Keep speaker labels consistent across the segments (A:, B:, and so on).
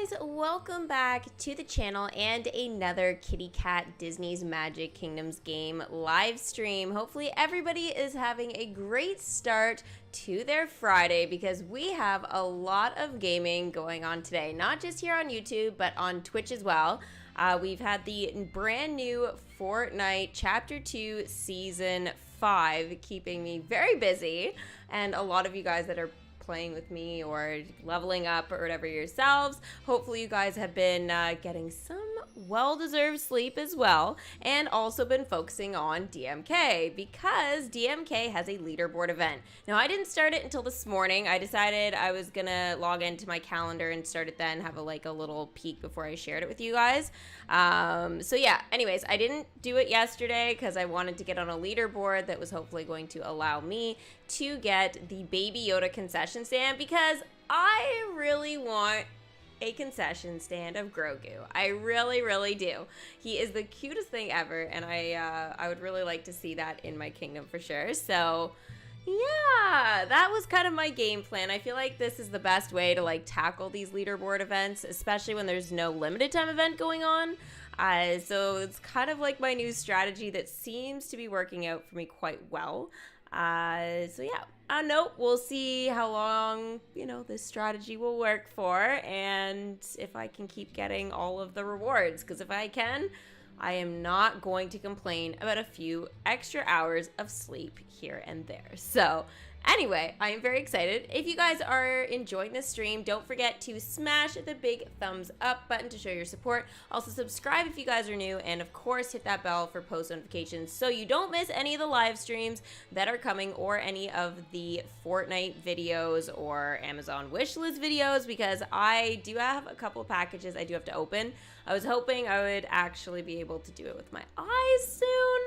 A: guys, welcome back to the channel and another Kitty Cat Disney's Magic Kingdoms game live stream. Hopefully everybody is having a great start to their Friday because we have a lot of gaming going on today, not just here on YouTube but on Twitch as well. We've had the brand new Fortnite Chapter 2 Season 5 keeping me very busy, and a lot of you guys that are playing with me or leveling up or whatever yourselves. Hopefully you guys have been getting some well-deserved sleep as well, and also been focusing on DMK because DMK has a leaderboard event. Now, I didn't start it until this morning. I decided I was gonna log into my calendar and start it then, have a little peek before I shared it with you guys. So yeah, anyways, I didn't do it yesterday because I wanted to get on a leaderboard that was hopefully going to allow me to get the Baby Yoda concession stand, because I really want a concession stand of Grogu. I really do. He is the cutest thing ever, and I would really like to see that in my kingdom for sure. So yeah, that was kind of my game plan. I feel like this is the best way to tackle these leaderboard events, especially when there's no limited time event going on. So it's kind of like my new strategy that seems to be working out for me quite well. So yeah, no, we'll see how long, this strategy will work for, and if I can keep getting all of the rewards, because if I can, I am not going to complain about a few extra hours of sleep here and there. So anyway, I am very excited. If you guys are enjoying this stream, don't forget to smash the big thumbs up button to show your support. Also subscribe if you guys are new, and of course hit that bell for post notifications so you don't miss any of the live streams that are coming, or any of the Fortnite videos or Amazon wishlist videos, because I do have a couple of packages I do have to open. I was hoping I would actually be able to do it with my eyes soon,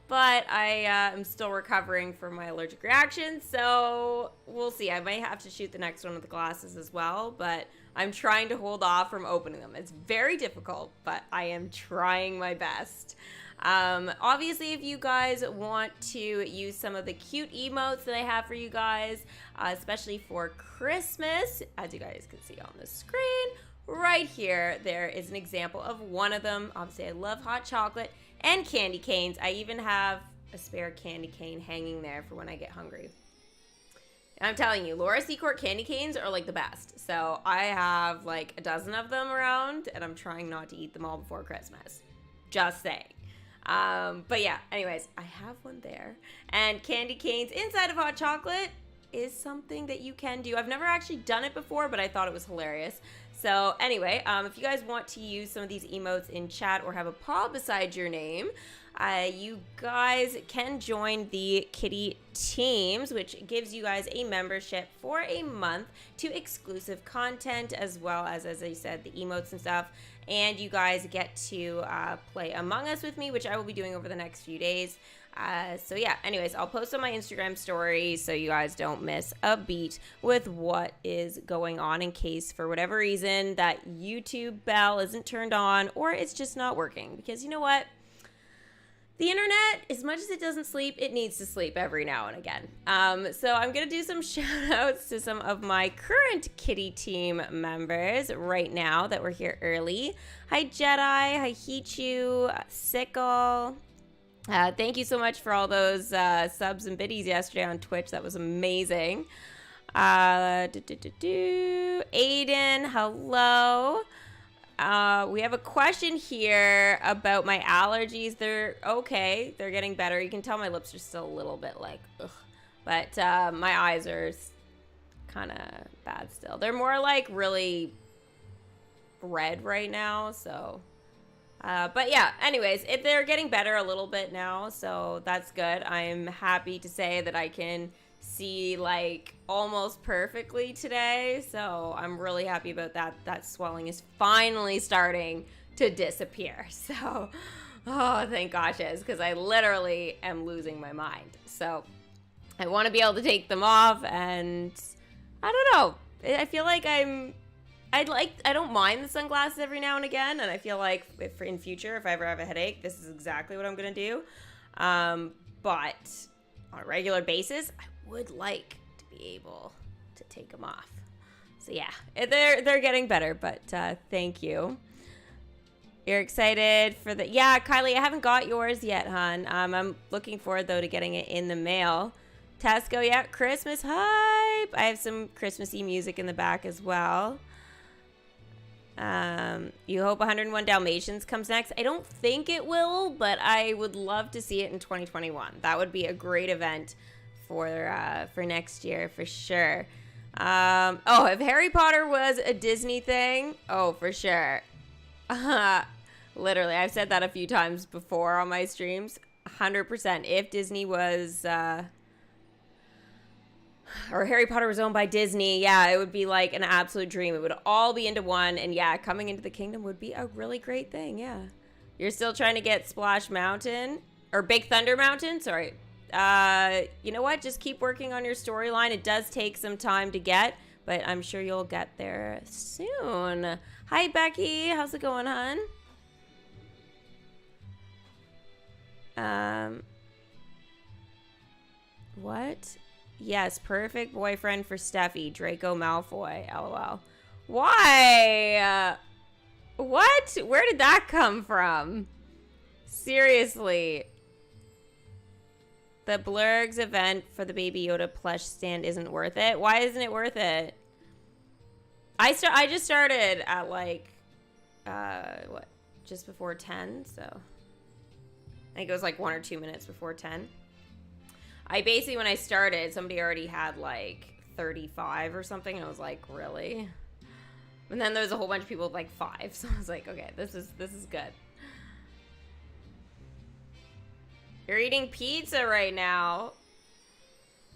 A: but I am still recovering from my allergic reaction, so we'll see. I might have to shoot the next one with the glasses as well, but I'm trying to hold off from opening them. It's very difficult, but I am trying my best. Obviously, if you guys want to use some of the cute emotes that I have for you guys, especially for Christmas, as you guys can see on the screen, right here, there is an example of one of them. Obviously, I love hot chocolate and candy canes. I even have a spare candy cane hanging there for when I get hungry. And I'm telling you, Laura Secord candy canes are the best. So I have a dozen of them around, and I'm trying not to eat them all before Christmas. Just saying. But yeah, anyways, I have one there. And candy canes inside of hot chocolate is something that you can do. I've never actually done it before, but I thought it was hilarious. So anyway, if you guys want to use some of these emotes in chat or have a paw beside your name, you guys can join the Kitty Teams, which gives you guys a membership for a month to exclusive content, as well as I said, the emotes and stuff. And you guys get to play Among Us with me, which I will be doing over the next few days. So yeah, anyways, I'll post on my Instagram story so you guys don't miss a beat with what is going on, in case for whatever reason that YouTube bell isn't turned on or it's just not working. Because you know what? The internet, as much as it doesn't sleep, it needs to sleep every now and again. So I'm going to do some shout outs to some of my current Kitty Team members right now that were here early. Hi Jedi, hi Hichu, Sickle. Thank you so much for all those subs and biddies yesterday on Twitch. That was amazing. Aiden, hello. We have a question here about my allergies. They're okay. They're getting better. You can tell my lips are still a little bit ugh. But my eyes are kind of bad still. They're more really red right now, so... but yeah, anyways, they're getting better a little bit now, so that's good. I'm happy to say that I can see almost perfectly today, so I'm really happy about that. That swelling is finally starting to disappear. So, oh, thank gosh, because I literally am losing my mind. So I want to be able to take them off, and I don't know. I feel like I don't mind the sunglasses every now and again, and I feel like if in future, if I ever have a headache, this is exactly what I'm going to do. But on a regular basis, I would like to be able to take them off. So yeah, they're getting better, but thank you. You're excited for the... Yeah, Kylie, I haven't got yours yet, hon. I'm looking forward, though, to getting it in the mail. Tesco, yeah, Christmas hype. I have some Christmassy music in the back as well. You hope 101 Dalmatians comes next. I don't think it will, but I would love to see it in 2021. That would be a great event for next year, for sure. Oh, if Harry Potter was a Disney thing, oh, for sure. Literally, I've said that a few times before on my streams. 100%. If Disney was, or Harry Potter was owned by Disney, yeah, it would be like an absolute dream. It would all be into one, and yeah, coming into the kingdom would be a really great thing, yeah. You're still trying to get Splash Mountain, or Big Thunder Mountain, sorry. You know what? Just keep working on your storyline. It does take some time to get, but I'm sure you'll get there soon. Hi, Becky. How's it going, hon? What? Yes, perfect boyfriend for Steffi. Draco Malfoy. LOL. Why? What? Where did that come from? Seriously. The Blurgs event for the Baby Yoda plush stand isn't worth it. Why isn't it worth it? I just started at like, what? Just before 10, so. I think it was like 1 or 2 minutes before 10. I basically, when I started, somebody already had like 35 or something. And I was like, really? And then there was a whole bunch of people with like 5. So I was like, okay, this is good. You're eating pizza right now.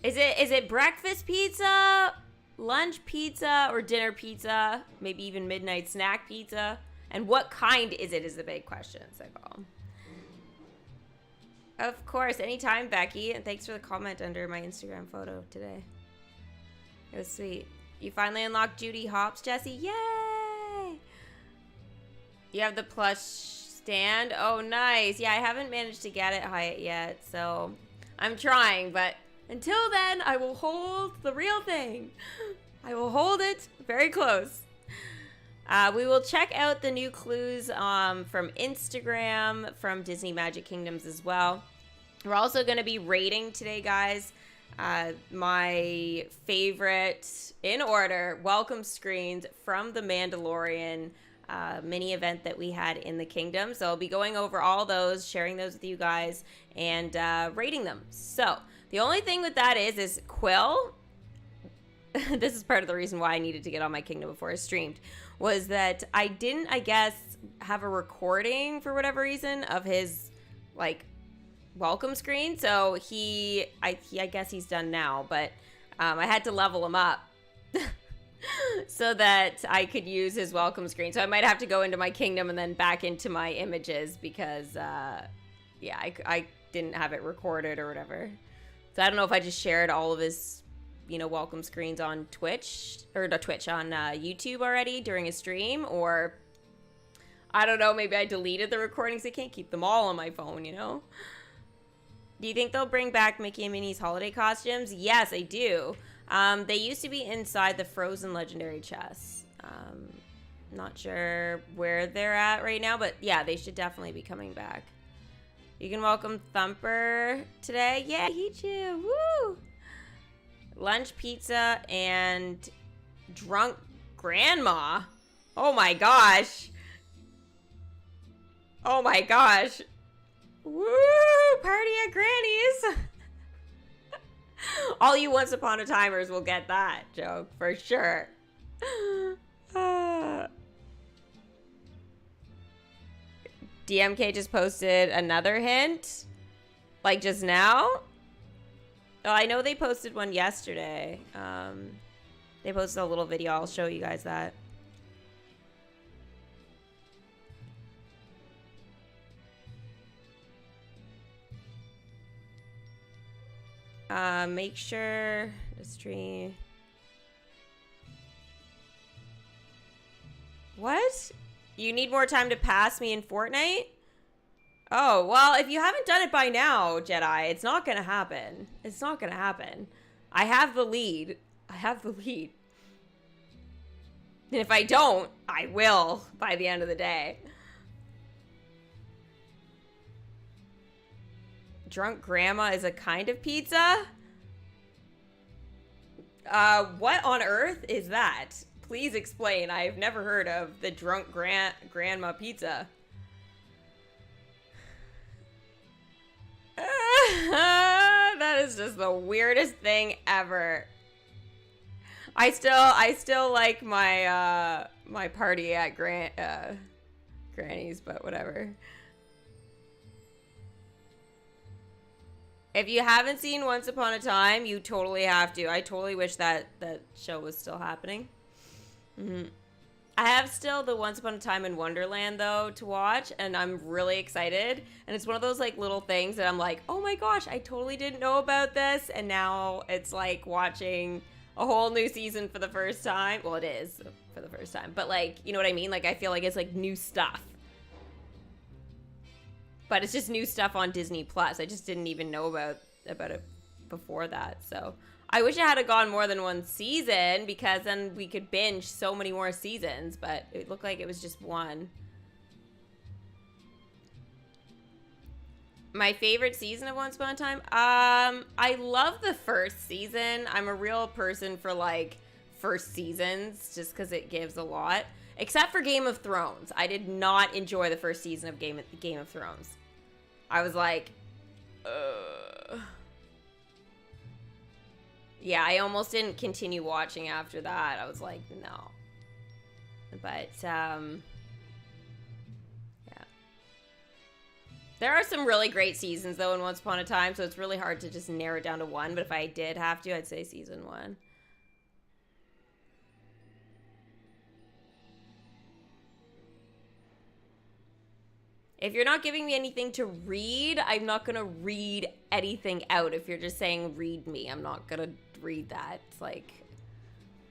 A: Is it breakfast pizza, lunch pizza, or dinner pizza? Maybe even midnight snack pizza? And what kind is it is the big question, Sigval. Of course, anytime, Becky. And thanks for the comment under my Instagram photo today. It was sweet. You finally unlocked Judy Hopps, Jesse. Yay! You have the plush stand. Oh, nice. Yeah, I haven't managed to get it Hyatt yet, so I'm trying. But until then, I will hold the real thing. I will hold it very close. We will check out the new clues from Instagram, from Disney Magic Kingdoms as well. We're also going to be rating today, guys. My favorite, in order, welcome screens from the Mandalorian mini event that we had in the kingdom. So I'll be going over all those, sharing those with you guys, and rating them. So the only thing with that is Quill. This is part of the reason why I needed to get on my kingdom before I streamed, was that I didn't, I guess, have a recording for whatever reason of his, like, welcome screen. So I guess he's done now, but I had to level him up so that I could use his welcome screen. So I might have to go into my kingdom and then back into my images because, yeah, I didn't have it recorded or whatever. So I don't know if I just shared all of his, you know, welcome screens on Twitch, or not Twitch, on YouTube already during a stream, or I don't know, maybe I deleted the recordings. I can't keep them all on my phone, you know? Do you think they'll bring back Mickey and Minnie's holiday costumes? Yes, I do. They used to be inside the Frozen Legendary chests. Not sure where they're at right now, but yeah, they should definitely be coming back. You can welcome Thumper today. Yeah, Hichu, woo! Lunch pizza and drunk grandma. Oh my gosh. Oh my gosh. Woo! Party at Granny's. All you Once Upon a Timers will get that joke for sure. DMK just posted another hint. Like just now. Oh, I know they posted one yesterday. They posted a little video. I'll show you guys that. Make sure the stream. What? You need more time to pass me in Fortnite? Oh, well, if you haven't done it by now, Jedi, it's not gonna happen. It's not gonna happen. I have the lead. I have the lead. And if I don't, I will by the end of the day. Drunk grandma is a kind of pizza? What on earth is that? Please explain. I've never heard of the drunk grandma pizza. That is just the weirdest thing ever. I still like my my party at Granny's, but whatever. If you haven't seen Once Upon a Time, you totally have to. I totally wish that show was still happening. I have still the Once Upon a Time in Wonderland, though, to watch, and I'm really excited. And it's one of those, like, little things that I'm like, oh my gosh, I totally didn't know about this, and now it's like watching a whole new season for the first time. Well, it is for the first time, but, like, you know what I mean? Like, I feel like it's, like, new stuff. But it's just new stuff on Disney Plus. I just didn't even know about it before that. So I wish it had gone more than one season, because then we could binge so many more seasons. But it looked like it was just one. My favorite season of Once Upon a Time? I love the first season. I'm a real person for, like, first seasons, just because it gives a lot. Except for Game of Thrones. I did not enjoy the first season of Game of Thrones. I was like, yeah, I almost didn't continue watching after that. I was like, no. But, yeah. There are some really great seasons, though, in Once Upon a Time, so it's really hard to just narrow it down to one. But if I did have to, I'd say season 1. If you're not giving me anything to read, I'm not going to read anything out. If you're just saying read me, I'm not going to read that. It's like,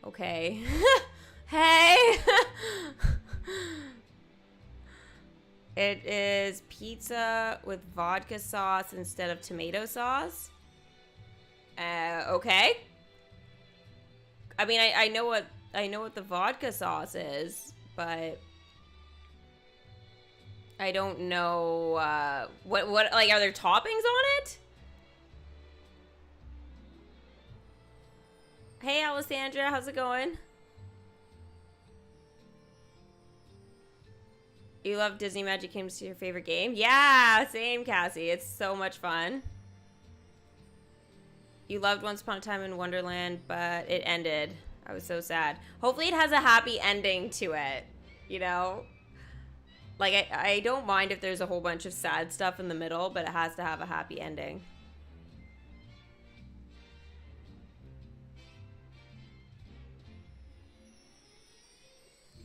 A: okay. Hey! It is pizza with vodka sauce instead of tomato sauce. Okay. I mean, I know what the vodka sauce is, but I don't know, what, like, are there toppings on it? Hey, Alessandra, how's it going? You love Disney Magic Kingdom, your favorite game? Yeah, same, Cassie. It's so much fun. You loved Once Upon a Time in Wonderland, but it ended. I was so sad. Hopefully it has a happy ending to it, you know? Like, I don't mind if there's a whole bunch of sad stuff in the middle, but it has to have a happy ending.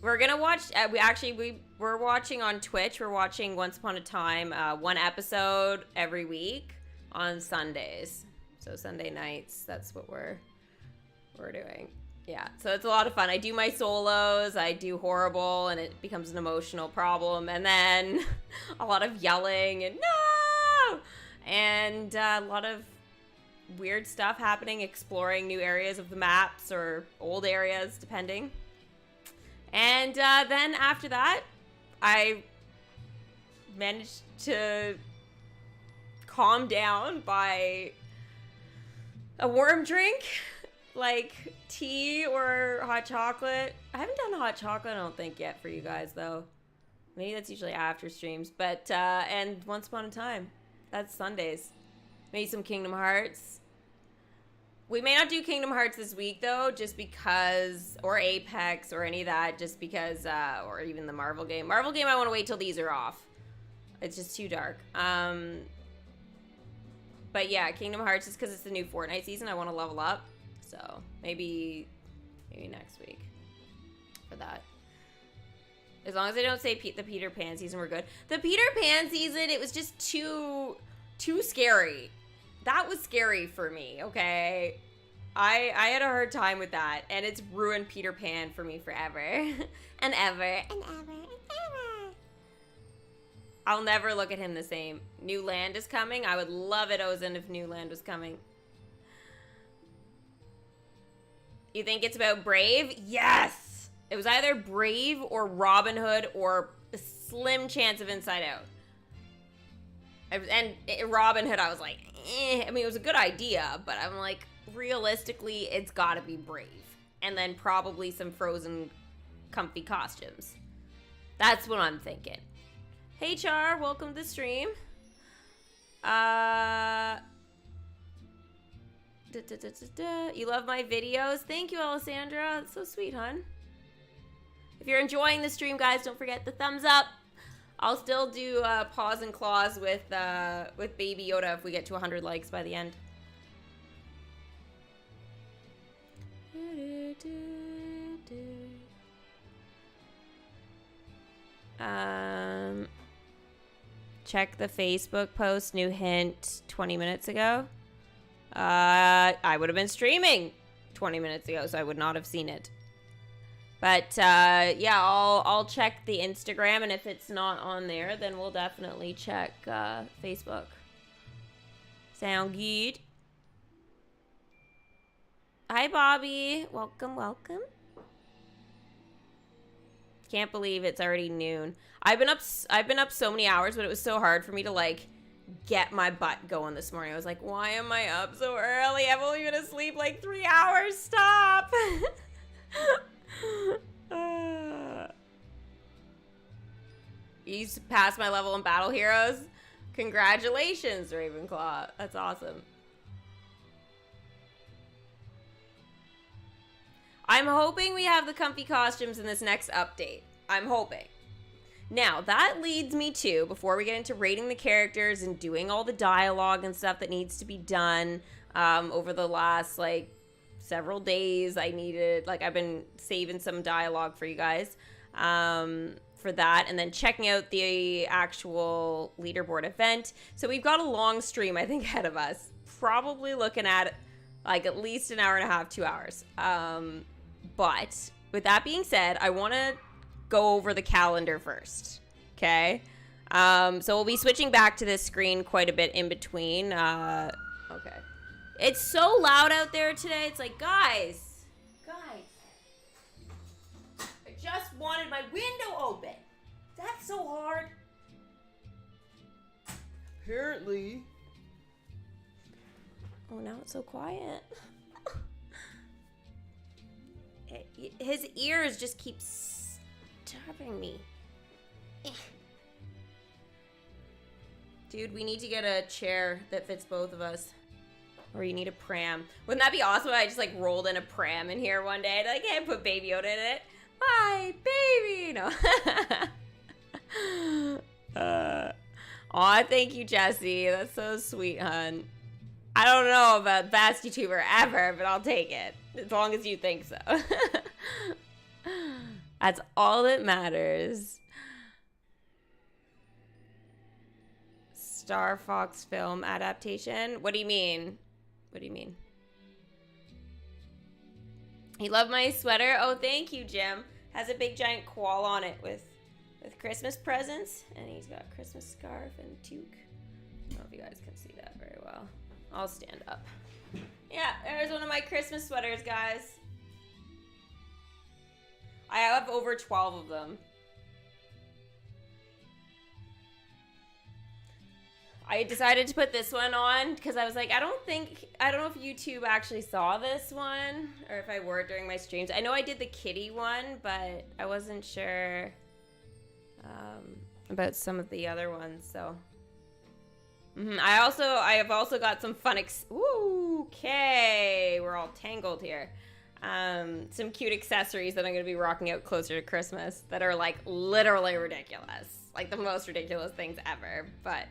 A: We're gonna watch, we're watching on Twitch. We're watching Once Upon a Time, one episode every week on Sundays. So Sunday nights, that's what we're doing. Yeah, so it's a lot of fun. I do my solos, I do horrible, and it becomes an emotional problem, and then a lot of yelling and no! And a lot of weird stuff happening, exploring new areas of the maps or old areas, depending. And then after that, I managed to calm down by a warm drink. Like tea or hot chocolate. I haven't done hot chocolate, I don't think, yet for you guys, though. Maybe that's usually after streams. But, and Once Upon a Time. That's Sundays. Maybe some Kingdom Hearts. We may not do Kingdom Hearts this week, though, just because, or Apex or any of that, just because, or even the Marvel game. Marvel game, I want to wait till these are off. It's just too dark. But yeah, Kingdom Hearts, just because it's the new Fortnite season, I want to level up. So maybe next week for that. As long as I don't say the Peter Pan season, we're good. The Peter Pan season, it was just too scary. That was scary for me, okay? I had a hard time with that, and it's ruined Peter Pan for me forever. and ever. And ever. And ever. I'll never look at him the same. New Land is coming. I would love it, Ozen, if New Land was coming. You think it's about Brave? Yes! It was either Brave or Robin Hood or a slim chance of Inside Out. And Robin Hood, I was like, eh. I mean, it was a good idea, but I'm like, realistically, it's gotta be Brave. And then probably some Frozen comfy costumes. That's what I'm thinking. Hey, Char, welcome to the stream. You love my videos? Thank you, Alessandra. That's so sweet, hon. If you're enjoying the stream, guys, don't forget the thumbs up. I'll still do paws and claws with Baby Yoda if we get to 100 likes by the end. Check the Facebook post. New hint 20 minutes ago. I would have been streaming 20 minutes ago, so I would not have seen it. But yeah, I'll check the Instagram, and if it's not on there, then we'll definitely check Facebook. Sound good? Hi, Bobby. Welcome, welcome. Can't believe it's already noon. I've been up so many hours, but it was so hard for me to like get my butt going this morning. I was like, why am I up so early? I've only been asleep like 3 hours. Stop. You passed my level in Battle Heroes. Congratulations, Ravenclaw. That's awesome. I'm hoping we have the comfy costumes in this next update. I'm hoping. Now, that leads me to, before we get into rating the characters and doing all the dialogue and stuff that needs to be done over the last, like, several days, I've been saving some dialogue for you guys for that, and then checking out the actual leaderboard event. So we've got a long stream, I think, ahead of us. Probably looking at, like, at least an hour and a half, 2 hours. But with that being said, I want to go over the calendar first, okay? So we'll be switching back to this screen quite a bit in between. Okay. It's so loud out there today. It's like, guys, I just wanted my window open. That's so hard.
B: Apparently.
A: Oh, now it's so quiet. His ears just keep stabbing me. Dude, we need to get a chair that fits both of us. Or you need a pram. Wouldn't that be awesome if I just like rolled in a pram in here one day? Like, hey, put Baby Yoda in it. Hi, baby. No. Aw, thank you, Jesse. That's so sweet, hon. I don't know about best YouTuber ever, but I'll take it. As long as you think so. That's all that matters. Star Fox film adaptation? What do you mean? What do you mean? He loved my sweater. Oh, thank you, Jim. Has a big giant koala on it with Christmas presents. And he's got a Christmas scarf and toque. I don't know if you guys can see that very well. I'll stand up. Yeah, there's one of my Christmas sweaters, guys. I have over 12 of them. I decided to put this one on because I was like, I don't know if YouTube actually saw this one or if I wore it during my streams. I know I did the kitty one, but I wasn't sure about some of the other ones, so. I have also got some fun ooh, okay, we're all tangled here. Some cute accessories that I'm going to be rocking out closer to Christmas that are like literally ridiculous. Like the most ridiculous things ever. But,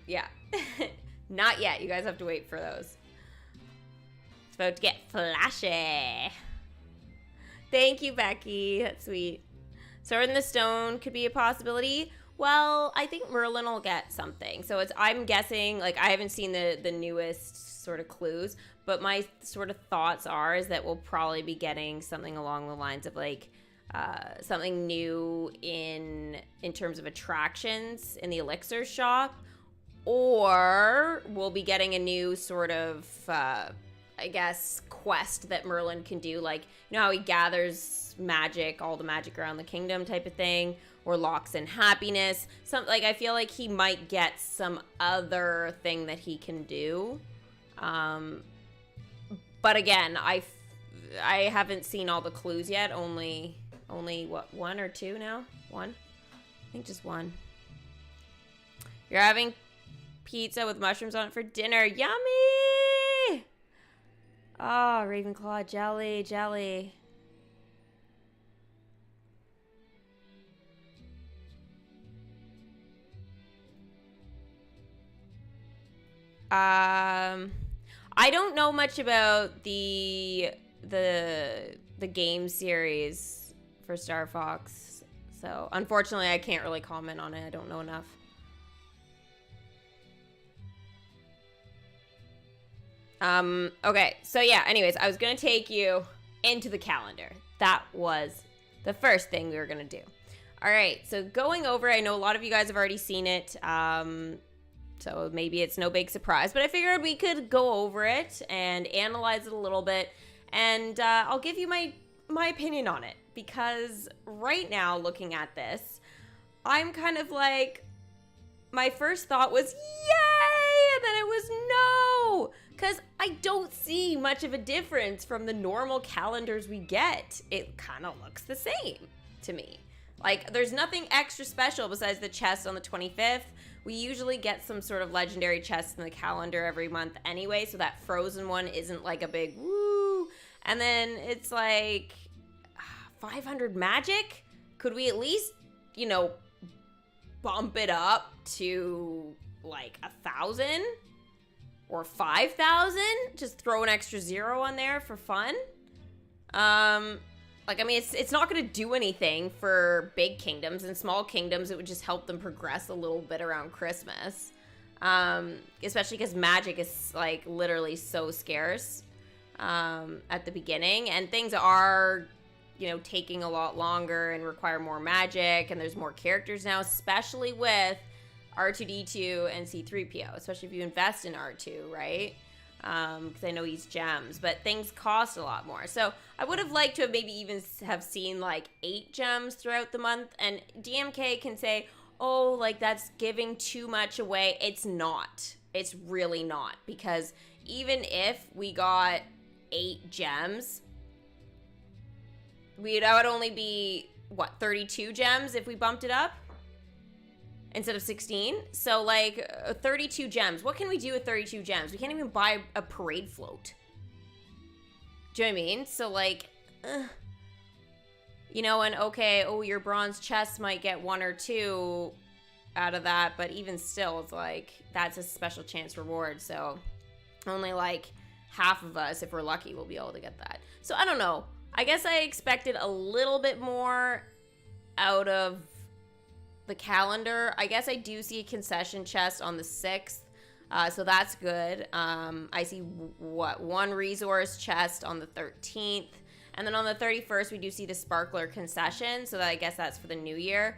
A: yeah. Not yet. You guys have to wait for those. It's about to get flashy. Thank you, Becky. That's sweet. Sword in the Stone could be a possibility. Well, I think Merlin will get something. So I'm guessing, like, I haven't seen the newest sort of clues, but my sort of thoughts is that we'll probably be getting something along the lines of, like, something new in terms of attractions in the Elixir shop, or we'll be getting a new sort of, I guess, quest that Merlin can do, like, you know how he gathers magic, all the magic around the kingdom type of thing, or locks in happiness. Like, I feel like he might get some other thing that he can do. But again, I haven't seen all the clues yet. Only what, 1 or 2 now? 1? I think just 1. You're having pizza with mushrooms on it for dinner. Yummy! Oh, Ravenclaw jelly. I don't know much about the game series for Star Fox, so unfortunately I can't really comment on it. I don't know enough. Okay, so yeah, anyways, I was gonna take you into the calendar. That was the first thing we were gonna do. All right, so going over, I know a lot of you guys have already seen it, so maybe it's no big surprise, but I figured we could go over it and analyze it a little bit, and I'll give you my opinion on it, because right now, looking at this, I'm kind of like, my first thought was, yay, and then it was no, because I don't see much of a difference from the normal calendars we get. It kind of looks the same to me. Like, there's nothing extra special besides the chest on the 25th. We usually get some sort of legendary chest in the calendar every month anyway, so that Frozen one isn't like a big woo. And then it's like 500 magic? Could we at least, you know, bump it up to like 1,000 or 5,000? Just throw an extra 0 on there for fun. Like, I mean, it's not going to do anything for big kingdoms. And small kingdoms, it would just help them progress a little bit around Christmas. Especially because magic is, like, literally so scarce at the beginning. And things are, you know, taking a lot longer and require more magic. And there's more characters now, especially with R2-D2 and C-3PO. Especially if you invest in R2, right? Because I know he's gems, but things cost a lot more. So I would have liked to have maybe even have seen like 8 gems throughout the month. And DMK can say, oh, like that's giving too much away. It's not. It's really not. Because even if we got 8 gems, that would only be, what, 32 gems if we bumped it up? Instead of 16. So like 32 gems. What can we do with 32 gems? We can't even buy a parade float. Do you know what I mean? So like, you know, and okay, oh, your bronze chest might get 1 or 2 out of that, but even still, it's like, that's a special chance reward. So only like half of us, if we're lucky, will be able to get that. So I don't know. I guess I expected a little bit more out of the calendar. I guess I do see a concession chest on the 6th, so that's good. I see, what, 1 resource chest on the 13th, and then on the 31st we do see the sparkler concession, so that I guess that's for the new year.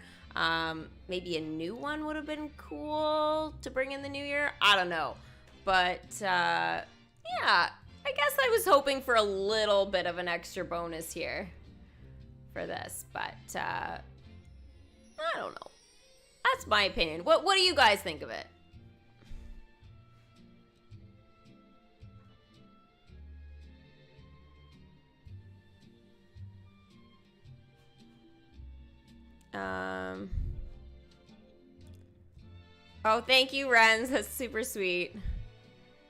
A: Maybe a new one would have been cool to bring in the new year. I don't know, but yeah, I guess I was hoping for a little bit of an extra bonus here for this, but I don't know. That's my opinion. What do you guys think of it? Oh, thank you, Renz. That's super sweet.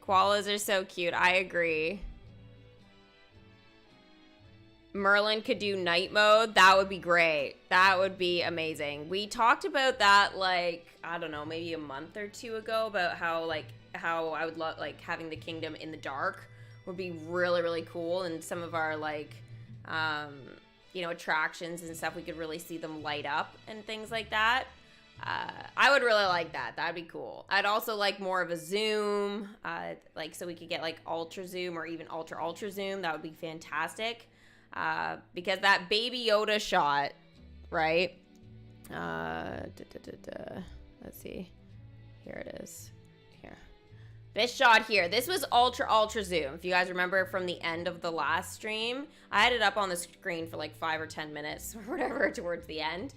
A: Koalas are so cute. I agree. Merlin could do night mode. That would be great. That would be amazing. We talked about that, like, I don't know, maybe a month or 2 ago, about how I would love, like, having the kingdom in the dark would be really, really cool. And some of our, like, you know, attractions and stuff, we could really see them light up and things like that. I would really like that. That'd be cool. I'd also like more of a zoom, like, so we could get, like, ultra zoom or even ultra zoom. That would be fantastic. Because that Baby Yoda shot, right? Let's see. Here it is. Here. This shot here, this was ultra zoom. If you guys remember from the end of the last stream, I had it up on the screen for like 5 or 10 minutes or whatever towards the end.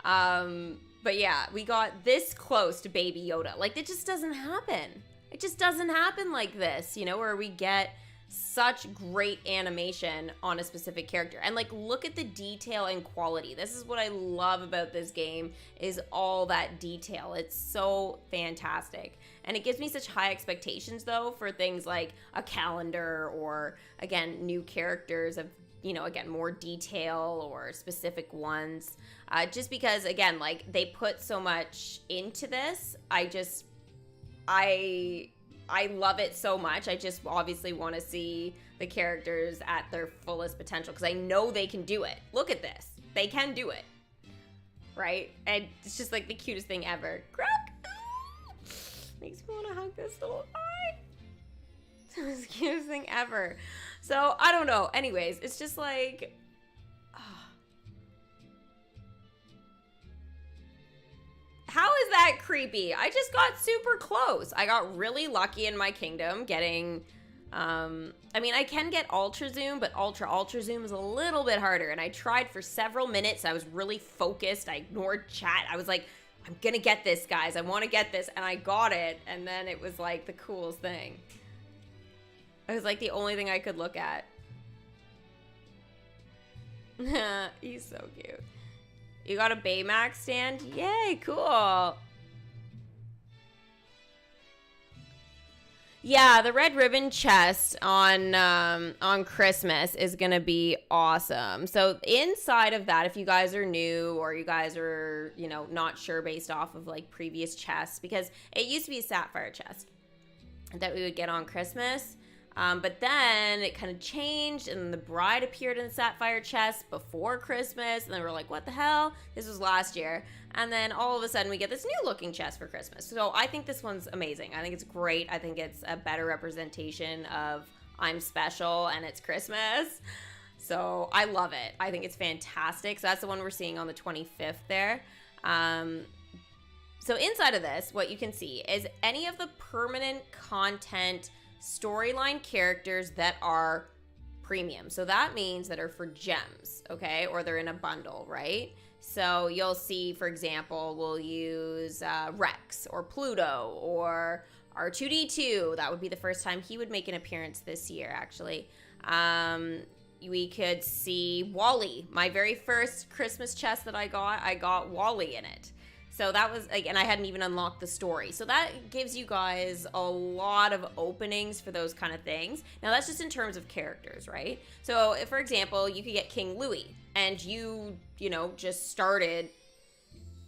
A: But yeah, we got this close to Baby Yoda. Like, it just doesn't happen. It just doesn't happen like this, you know, where we get such great animation on a specific character. And like, look at the detail and quality. This is what I love about this game, is all that detail. It's so fantastic. And it gives me such high expectations though for things like a calendar, or again, new characters of, you know, again, more detail or specific ones. Just because, again, like, they put so much into this. I love it so much. I just obviously want to see the characters at their fullest potential, because I know they can do it. Look at this. They can do it. Right? And it's just like the cutest thing ever. Makes me want to hug this little eye. It's the cutest thing ever. So, I don't know. Anyways, it's just like... How is that creepy? I just got super close. I got really lucky in my kingdom getting... I mean, I can get ultra zoom, but ultra zoom is a little bit harder. And I tried for several minutes. I was really focused. I ignored chat. I was like, I'm gonna get this, guys. I want to get this. And I got it. And then it was like the coolest thing. It was like the only thing I could look at. He's so cute. You got a Baymax stand? Yay, cool. Yeah, the red ribbon chest on Christmas is gonna be awesome. So inside of that, if you guys are new or you guys are, you know, not sure based off of like previous chests, because it used to be a sapphire chest that we would get on Christmas. But then it kind of changed, and the bride appeared in the sapphire chest before Christmas, and then we're like, what the hell? This was last year. And then all of a sudden we get this new looking chest for Christmas. So I think this one's amazing. I think it's great. I think it's a better representation of I'm special and it's Christmas. So I love it. I think it's fantastic. So that's the one we're seeing on the 25th there. So inside of this, what you can see is any of the permanent content storyline characters that are premium. So that means that are for gems, okay? Or they're in a bundle, right? So you'll see, for example, we'll use Rex or Pluto or R2-D2. That would be the first time he would make an appearance this year, actually. We could see Wally. My very first Christmas chest that I got Wally in it. So that was, like, and I hadn't even unlocked the story. So that gives you guys a lot of openings for those kind of things. Now, that's just in terms of characters, right? So, if, for example, you could get King Louis, and you know, just started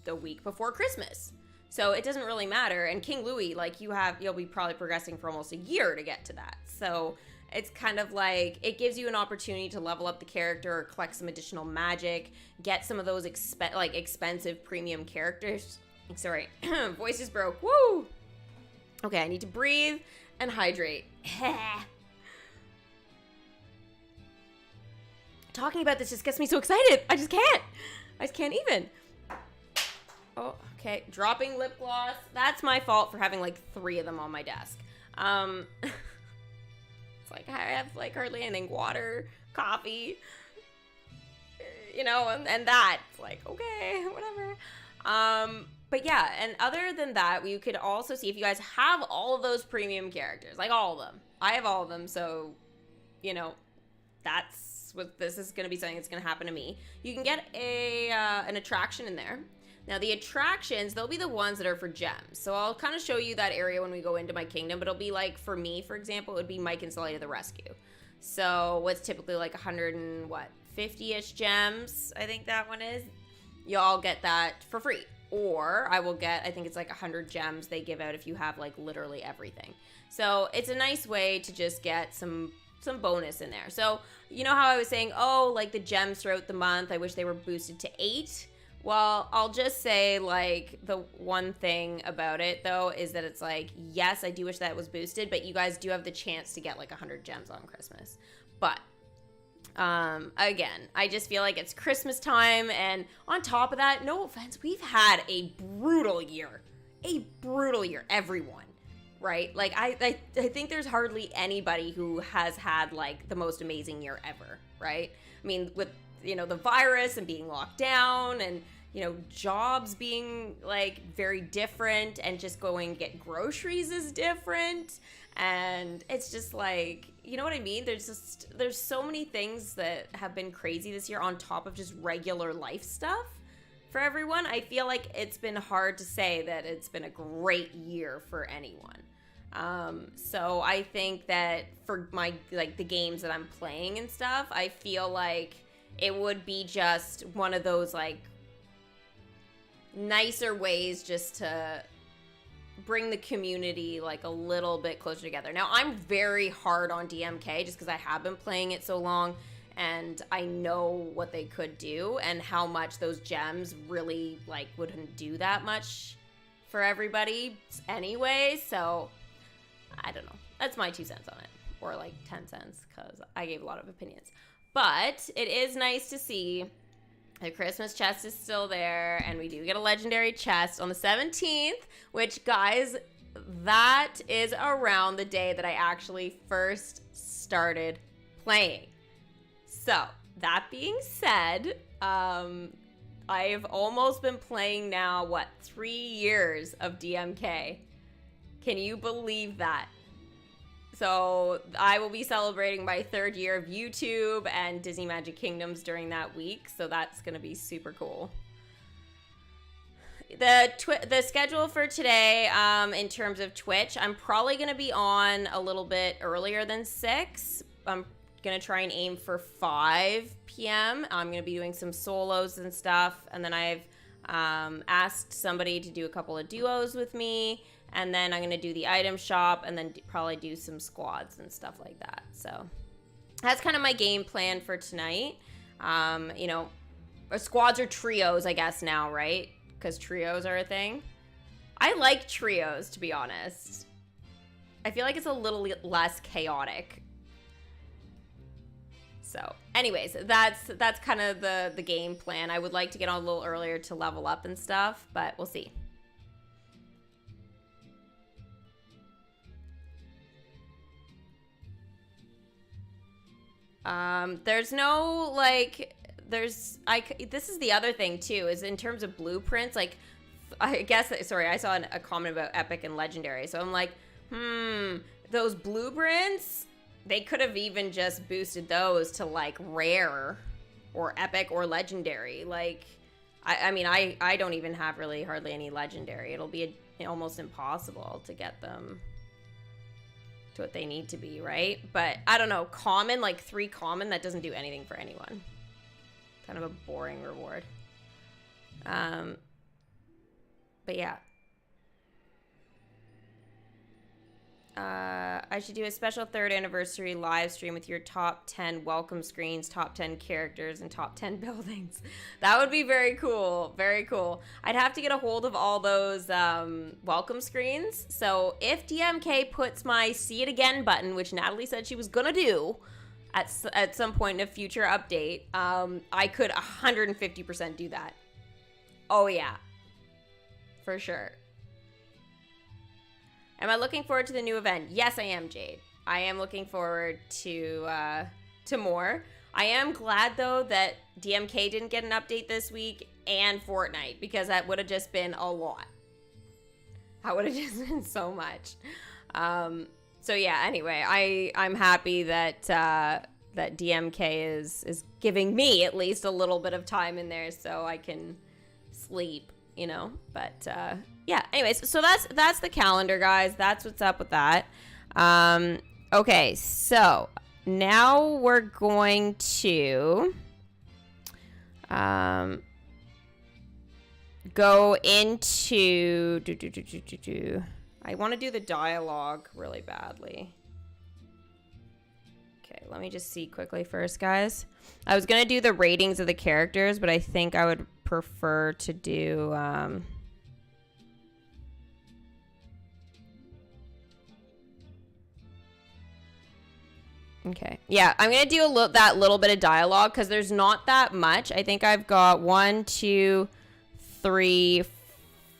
A: the week before Christmas. So it doesn't really matter. And King Louis, like, you'll be probably progressing for almost a year to get to that. So it's kind of like, it gives you an opportunity to level up the character or collect some additional magic, get some of those expensive premium characters. Sorry, voice just broke. Woo! Okay, I need to breathe and hydrate. Talking about this just gets me so excited. I just can't even. Oh, okay. Dropping lip gloss. That's my fault for having like 3 of them on my desk. It's like I have like hardly anything. Water, coffee, you know, and that. It's like, okay, whatever. But yeah, and other than that, we could also see if you guys have all of those premium characters, like all of them. I have all of them, so, you know, that's what this is going to be something that's going to happen to me. You can get an attraction in there. Now, the attractions, they'll be the ones that are for gems. So I'll kind of show you that area when we go into my kingdom, but it'll be like, for me, for example, it would be Mike and Sully to the rescue. So what's typically like 150-ish gems, I think that one is. Y'all get that for free. Or I will get, I think it's like 100 gems they give out if you have like literally everything. So it's a nice way to just get some bonus in there. So you know how I was saying, oh, like the gems throughout the month, I wish they were boosted to 8. Well, I'll just say, like, the one thing about it, though, is that it's like, yes, I do wish that was boosted, but you guys do have the chance to get, like, 100 gems on Christmas. But, again, I just feel like it's Christmas time, and on top of that, no offense, we've had a brutal year. A brutal year, everyone. right? Like, I think there's hardly anybody who has had, like, the most amazing year ever, right? I mean, with, you know, the virus and being locked down and, you know, jobs being, like, very different, and just going and get groceries is different. And it's just like, you know what I mean? There's so many things that have been crazy this year on top of just regular life stuff for everyone. I feel like it's been hard to say that it's been a great year for anyone. So I think that for my, like, the games that I'm playing and stuff, I feel like it would be just one of those, like, nicer ways just to bring the community, like, a little bit closer together. Now, I'm very hard on DMK just because I have been playing it so long, and I know what they could do and how much those gems really, like, wouldn't do that much for everybody anyway. So I don't know. That's my 2 cents on it, or like 10 cents, because I gave a lot of opinions. But it is nice to see the Christmas chest is still there, and we do get a legendary chest on the 17th, which, guys, that is around the day that I actually first started playing. So, that being said, I've almost been playing now, 3 years of DMK. Can you believe that? So I will be celebrating my 3rd year of YouTube and Disney Magic Kingdoms during that week, so that's going to be super cool. The schedule for today, in terms of Twitch, I'm probably going to be on a little bit earlier than 6. I'm going to try and aim for 5 p.m. I'm going to be doing some solos and stuff, and then I've asked somebody to do a couple of duos with me. And then I'm going to do the item shop, and then probably do some squads and stuff like that. So that's kind of my game plan for tonight. You know, or squads or trios, I guess, now, right? Because trios are a thing. I like trios, to be honest. I feel like it's a little less chaotic. So anyways, that's kind of the game plan. I would like to get on a little earlier to level up and stuff, but we'll see. There's no, like, this is the other thing too, is in terms of blueprints, like, I guess, sorry, I saw a comment about epic and legendary, so I'm like, those blueprints, they could have even just boosted those to, like, rare or epic or legendary. Like, I mean, I don't even have really hardly any legendary. It'll be almost impossible to get them to what they need to be, right? But I don't know, common, like 3 common, that doesn't do anything for anyone. Kind of a boring reward. But yeah. I should do a special 3rd anniversary live stream with your top 10 welcome screens, top 10 characters, and top 10 buildings. That would be very cool. Very cool. I'd have to get a hold of all those welcome screens. So if DMK puts my see it again button, which Natalie said she was gonna do at some point in a future update, I could 150% do that. Oh yeah, for sure. Am I looking forward to the new event? Yes, I am, Jade. I am looking forward to more. I am glad, though, that DMK didn't get an update this week and Fortnite, because that would have just been a lot. That would have just been so much. So yeah, anyway, I'm happy that that DMK is giving me at least a little bit of time in there so I can sleep, you know, but yeah, anyways, so that's the calendar, guys. That's what's up with that. Okay, so now we're going to go into I want to do the dialogue really badly. Okay, let me just see quickly first, guys. I was gonna do the ratings of the characters, but I think I would prefer to do okay, yeah, I'm gonna do that little bit of dialogue because there's not that much. I think I've got 1, 2, 3,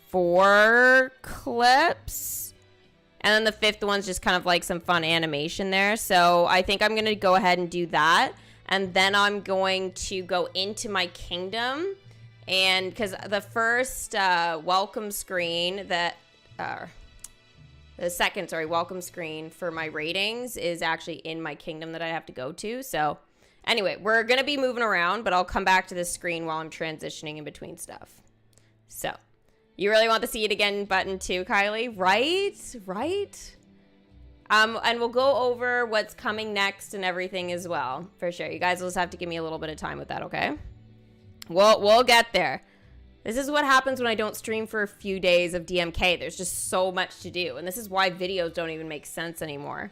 A: 4 clips, And then the 5th one's just kind of like some fun animation there. So I think I'm going to go ahead and do that. And then I'm going to go into my kingdom. And because the first welcome screen that... the second, welcome screen for my ratings is actually in my kingdom that I have to go to. So anyway, we're going to be moving around, but I'll come back to this screen while I'm transitioning in between stuff. So... You really want the see it again button too, Kylie? Right? And we'll go over what's coming next and everything as well, for sure. You guys will just have to give me a little bit of time with that, okay? We'll get there. This is what happens when I don't stream for a few days of DMK. There's just so much to do, and this is why videos don't even make sense anymore,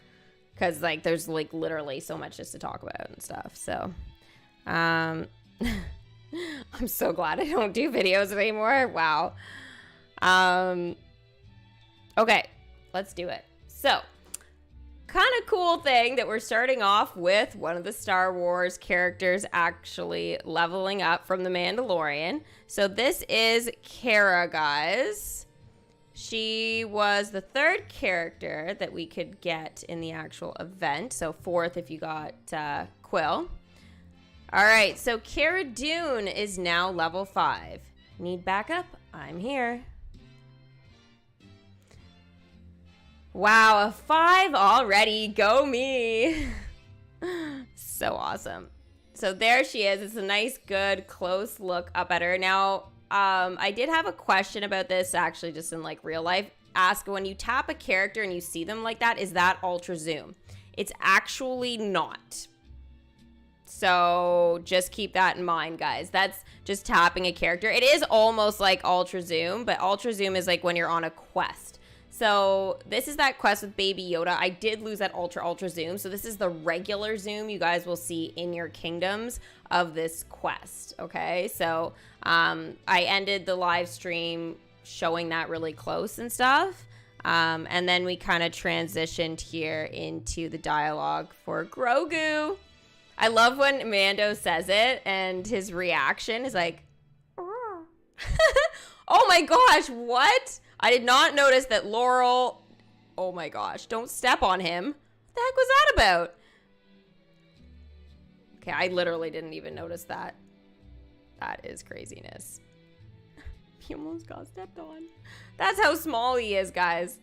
A: because like there's like literally so much just to talk about and stuff. So, I'm so glad I don't do videos anymore. Wow. Okay, let's do it. So, kind of cool thing that we're starting off with one of the Star Wars characters actually leveling up from the Mandalorian. So this is Cara, guys. She was the 3rd character that we could get in the actual event. So 4th if you got Quill. All right, so Cara Dune is now level 5. Need backup? I'm here. Wow, a 5 already. Go me. So awesome. So there she is. It's a nice, good, close look up at her. Now, I did have a question about this actually just in like real life. Ask when you tap a character and you see them like that, is that ultra zoom? It's actually not. So just keep that in mind, guys. That's just tapping a character. It is almost like ultra zoom, but ultra zoom is like when you're on a quest. So this is that quest with Baby Yoda. I did lose that ultra zoom. So this is the regular zoom you guys will see in your kingdoms of this quest. Okay, so I ended the live stream showing that really close and stuff. And then we kind of transitioned here into the dialogue for Grogu. I love when Mando says it and his reaction is like, oh my gosh, what? I did not notice that Laurel, oh my gosh, don't step on him. What the heck was that about? Okay, I literally didn't even notice that. That is craziness. He almost got stepped on. That's how small he is, guys.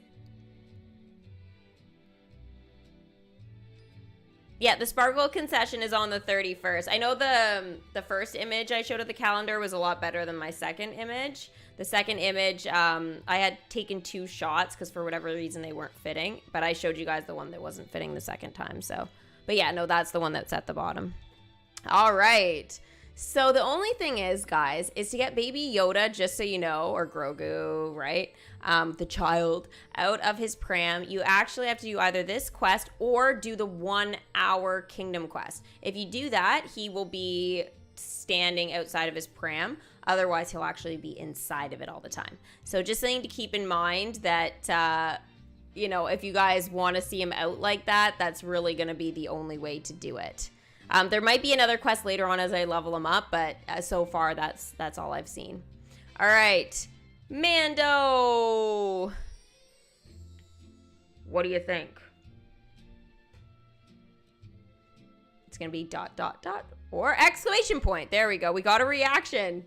A: Yeah, the Sparkle concession is on the 31st. I know the first image I showed of the calendar was a lot better than my second image. The second image, I had taken 2 shots because for whatever reason they weren't fitting. But I showed you guys the one that wasn't fitting the second time. So, but yeah, no, that's the one that's at the bottom. All right. So the only thing is, guys, is to get Baby Yoda, just so you know, or Grogu, right? The child, out of his pram, you actually have to do either this quest or do the 1-hour kingdom quest. If you do that, he will be standing outside of his pram. Otherwise, he'll actually be inside of it all the time. So just something to keep in mind that, you know, if you guys want to see him out like that, that's really going to be the only way to do it. There might be another quest later on as I level him up, but so far that's all I've seen. All right, Mando. What do you think? It's going to be ... or exclamation point. There we go. We got a reaction.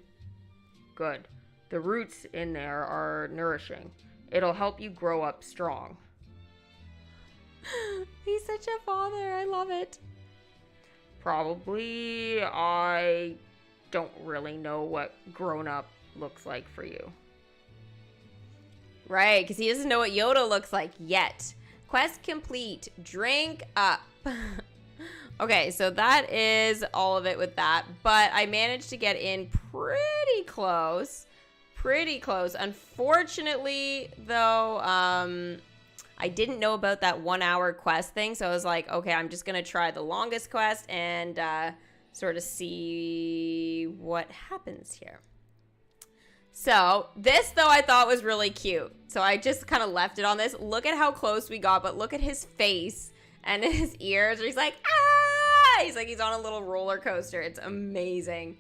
A: Good. The roots in there are nourishing. It'll help you grow up strong. He's such a father. I love it. Probably. I don't really know what grown up looks like for you. Right, because he doesn't know what Yoda looks like yet. Quest complete. Drink up. Okay, so that is all of it with that. But I managed to get in pretty close. Pretty close. Unfortunately, though, I didn't know about that 1-hour quest thing. So I was like, okay, I'm just going to try the longest quest and sort of see what happens here. So this, though, I thought was really cute. So I just kind of left it on this. Look at how close we got, but look at his face and his ears. He's like, ah! He's like he's on a little roller coaster. It's amazing.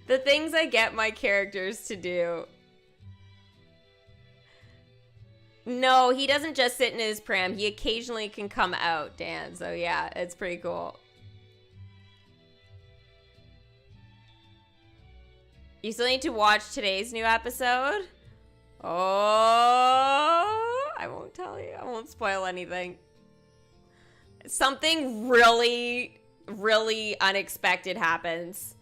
A: The things I get my characters to do. No, he doesn't just sit in his pram. He occasionally can come out, Dan. So yeah, it's pretty cool. You still need to watch today's new episode? Oh, I won't tell you. I won't spoil anything. Something really, really unexpected happens.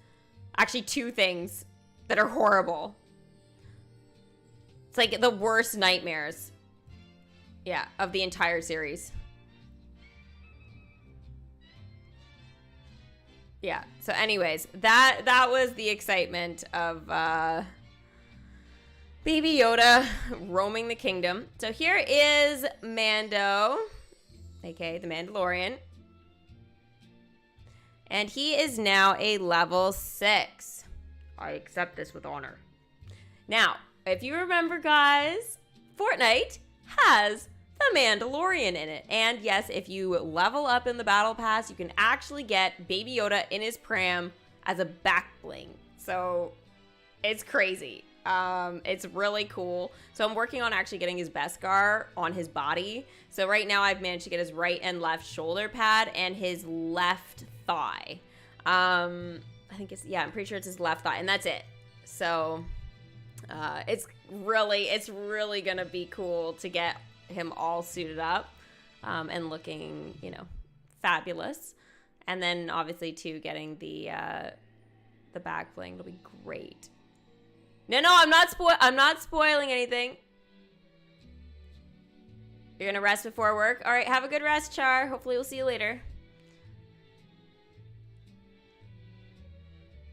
A: Actually, two things that are horrible. It's like the worst nightmares. Yeah, of the entire series. Yeah, so anyways, that was the excitement of Baby Yoda roaming the kingdom. So here is Mando, aka the Mandalorian. And he is now a level 6. I accept this with honor. Now, if you remember, guys, Fortnite has the Mandalorian in it. And yes, if you level up in the battle pass, you can actually get Baby Yoda in his pram as a back bling. So it's crazy. It's really cool. So I'm working on actually getting his Beskar on his body. So right now I've managed to get his right and left shoulder pad and his left thigh. I think it's, yeah, I'm pretty sure it's his left thigh, and that's it. So it's really gonna be cool to get him all suited up and looking, you know, fabulous. And then obviously too, getting the back bling. It'll be great. No, I'm not spoiling anything. You're gonna rest before work? All right, have a good rest, Char. Hopefully we'll see you later.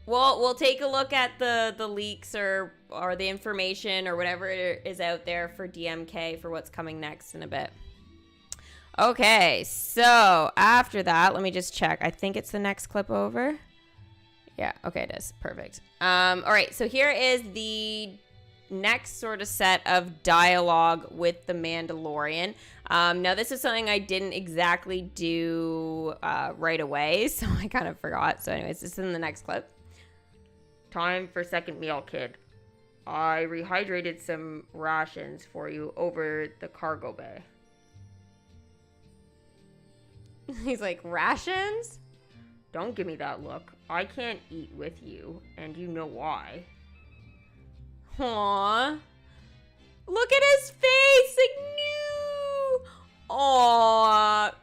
A: We'll take a look at the leaks or the information or whatever is out there for DMK for what's coming next in a bit. Okay, so after that, let me just check. I think it's the next clip over. Yeah, okay, it is. Perfect. All right, so here is the next sort of set of dialogue with the Mandalorian. Now, this is something I didn't exactly do right away, so I kind of forgot. So anyways, this is in the next clip. Time for second meal, kid. I rehydrated some rations for you over the cargo bay. He's like, rations? Don't give me that look. I can't eat with you, and you know why. Aww. Look at his face! Like, no! Aww.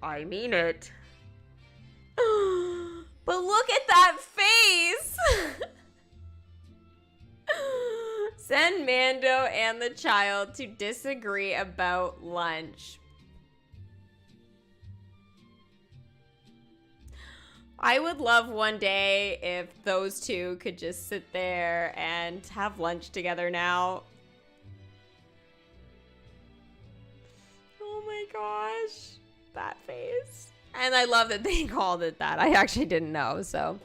A: I mean it. But look at that face! Send Mando and the child to disagree about lunch. I would love one day if those two could just sit there and have lunch together now. Oh my gosh, that face. And I love that they called it that. I actually didn't know, so.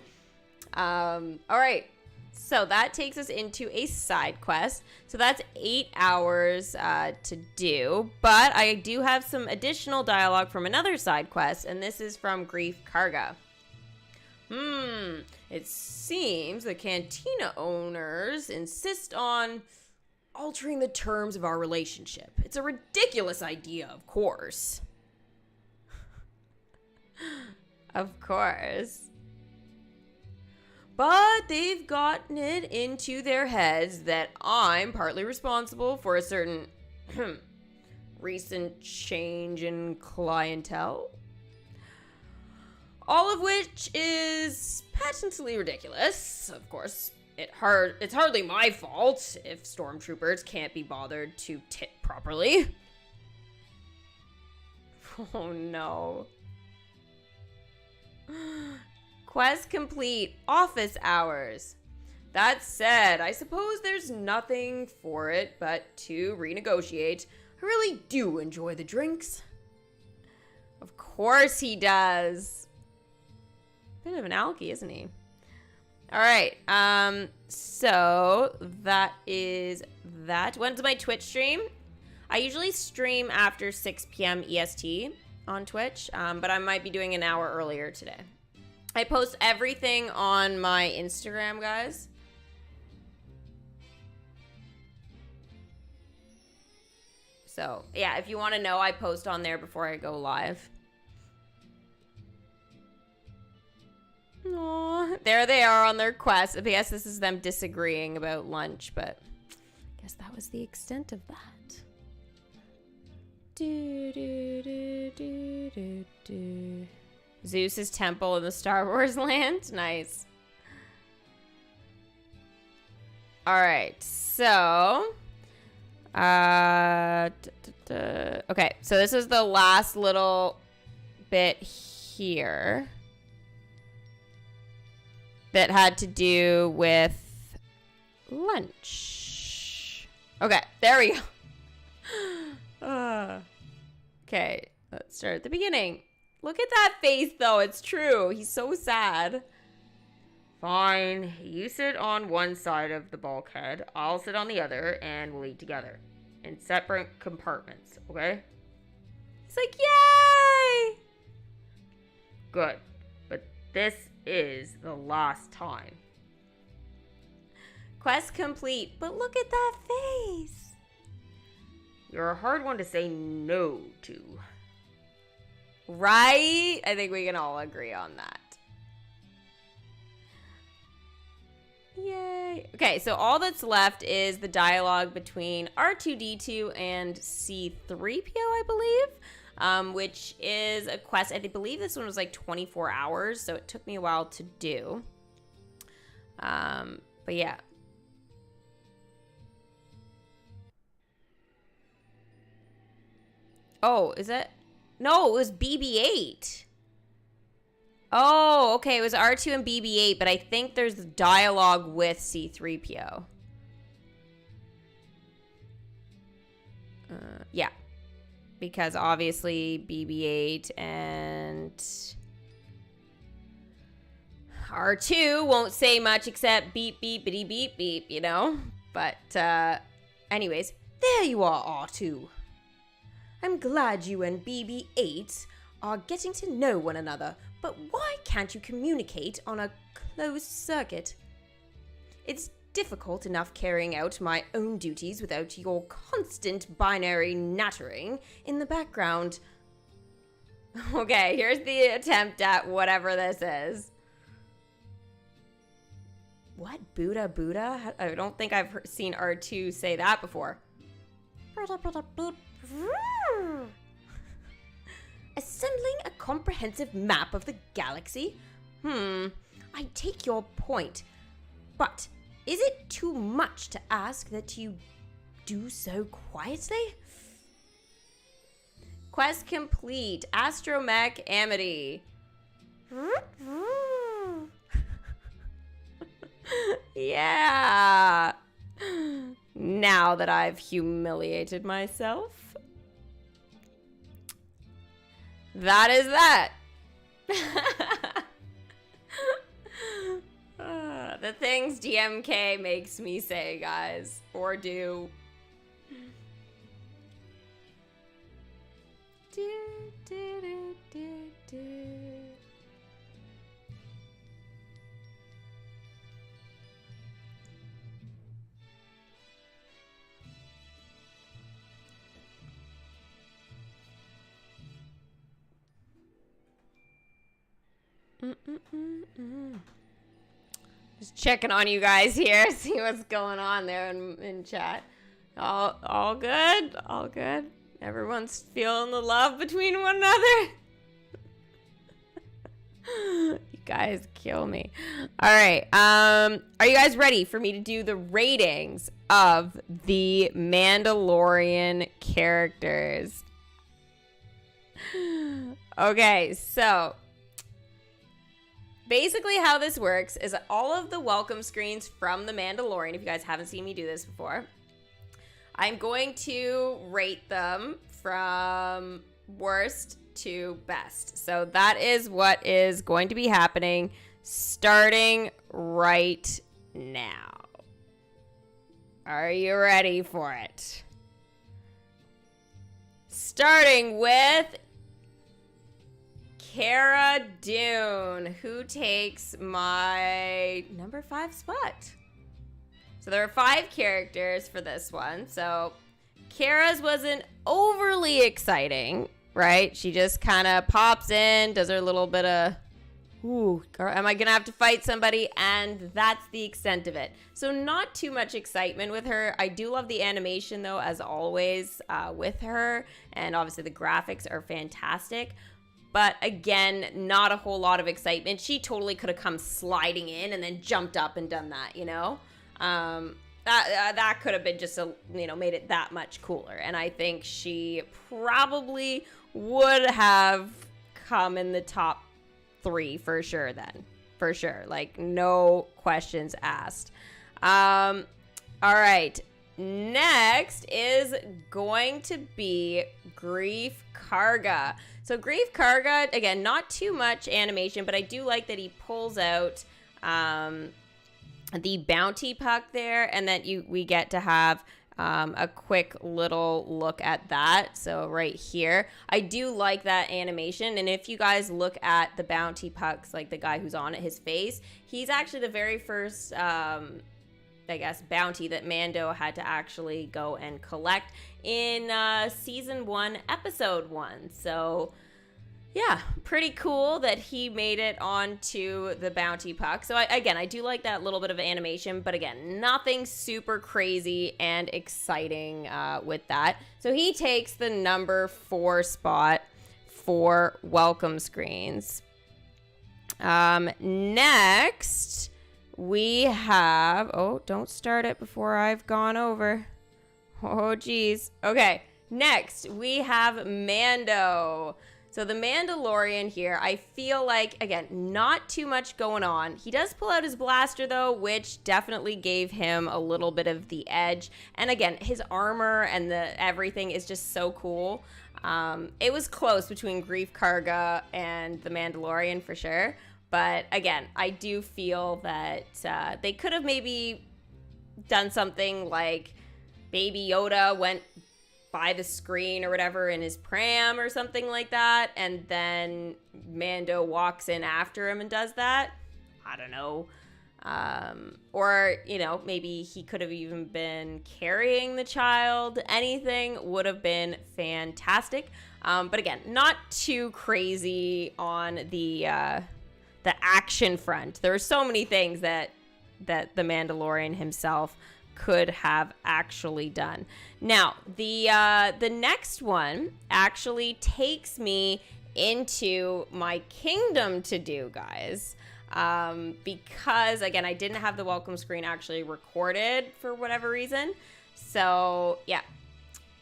A: All right, so that takes us into a side quest. So that's 8 hours to do, but I do have some additional dialogue from another side quest, and this is from Grief Karga. It seems the cantina owners insist on altering the terms of our relationship. It's a ridiculous idea, of course. Of course. But they've gotten it into their heads that I'm partly responsible for a certain recent change in clientele. All of which is patently ridiculous. Of course, it's hardly my fault if stormtroopers can't be bothered to tit properly. Oh no. Quest complete. Office hours. That said, I suppose there's nothing for it but to renegotiate. I really do enjoy the drinks. Of course he does. Bit of an alky, isn't he? All right. So that is that. When's my Twitch stream? I usually stream after 6 p.m. EST on Twitch, but I might be doing an hour earlier today. I post everything on my Instagram, guys. So, yeah, if you want to know, I post on there before I go live. Aww, there they are on their quest. I guess this is them disagreeing about lunch, but I guess that was the extent of that. Zeus's temple in the Star Wars land. Nice. All right, so okay, so this is the last little bit here that had to do with lunch. Okay, there we go. Okay, let's start at the beginning. Look at that face, though. It's true. He's so sad. Fine. You sit on one side of the bulkhead. I'll sit on the other, and we'll eat together in separate compartments, okay? He's like, yay! Good. But this is the last time. Quest complete. But look at that face. You're a hard one to say no to. Right? I think we can all agree on that. Yay. Okay, so all that's left is the dialogue between R2-D2 and C-3PO, I believe, which is a quest. I believe this one was like 24 hours, so it took me a while to do. But yeah. Oh, is it? No, it was BB-8. Oh, okay. It was R2 and BB-8, but I think there's dialogue with C-3PO. Yeah. Because obviously BB-8 and R2 won't say much except beep, beep, bitty, beep, beep, you know? But, anyways, there you are, R2. I'm glad you and BB-8 are getting to know one another, but why can't you communicate on a closed circuit? It's difficult enough carrying out my own duties without your constant binary nattering in the background. Okay, here's the attempt at whatever this is. What? Buddha? I don't think I've seen R2 say that before. Assembling a comprehensive map of the galaxy? I take your point, but is it too much to ask that you do so quietly? Quest complete. Astromech Amity. Yeah. Now that I've humiliated myself. That is that. The things DMK makes me say, guys, or do. Just checking on you guys here, see what's going on there in chat. All good? All good? Everyone's feeling the love between one another? You guys kill me. All right. Are you guys ready for me to do the ratings of the Mandalorian characters? Okay, so basically how this works is all of the welcome screens from the Mandalorian, if you guys haven't seen me do this before, I'm going to rate them from worst to best. So that is what is going to be happening starting right now. Are you ready for it? Cara Dune, who takes my number 5 spot. So there are 5 characters for this one. So Cara's wasn't overly exciting, right? She just kind of pops in, does her little bit of, ooh, am I going to have to fight somebody? And that's the extent of it. So not too much excitement with her. I do love the animation, though, as always, with her. And obviously the graphics are fantastic. But again, not a whole lot of excitement. She totally could have come sliding in and then jumped up and done that, you know? That could have been just, made it that much cooler. And I think she probably would have come in the top 3 for sure then. For sure. Like, no questions asked. All right. Next is going to be Grief Karga. So Grief Karga, again, not too much animation, but I do like that he pulls out the bounty puck there, and that we get to have a quick little look at that. So right here, I do like that animation. And if you guys look at the bounty pucks, like the guy who's on it, his face, he's actually the very first I guess, bounty that Mando had to actually go and collect in season 1, episode 1. So yeah, pretty cool that he made it onto the bounty puck. So I do like that little bit of animation, but again, nothing super crazy and exciting with that. So he takes the number 4 spot for welcome screens. Next, we have, oh, don't start it before I've gone over. Oh, geez. Okay, next, we have Mando. So the Mandalorian here, I feel like, again, not too much going on. He does pull out his blaster, though, which definitely gave him a little bit of the edge. And again, his armor and everything is just so cool. It was close between Grief Karga and the Mandalorian for sure. But again, I do feel that they could have maybe done something like Baby Yoda went by the screen or whatever in his pram or something like that, and then Mando walks in after him and does that. I don't know. Or, maybe he could have even been carrying the child. Anything would have been fantastic. But again, not too crazy on the action front. There are so many things that the Mandalorian himself could have actually done. Now, the next one actually takes me into my kingdom to do, guys. Because, again, I didn't have the welcome screen actually recorded for whatever reason. So, yeah.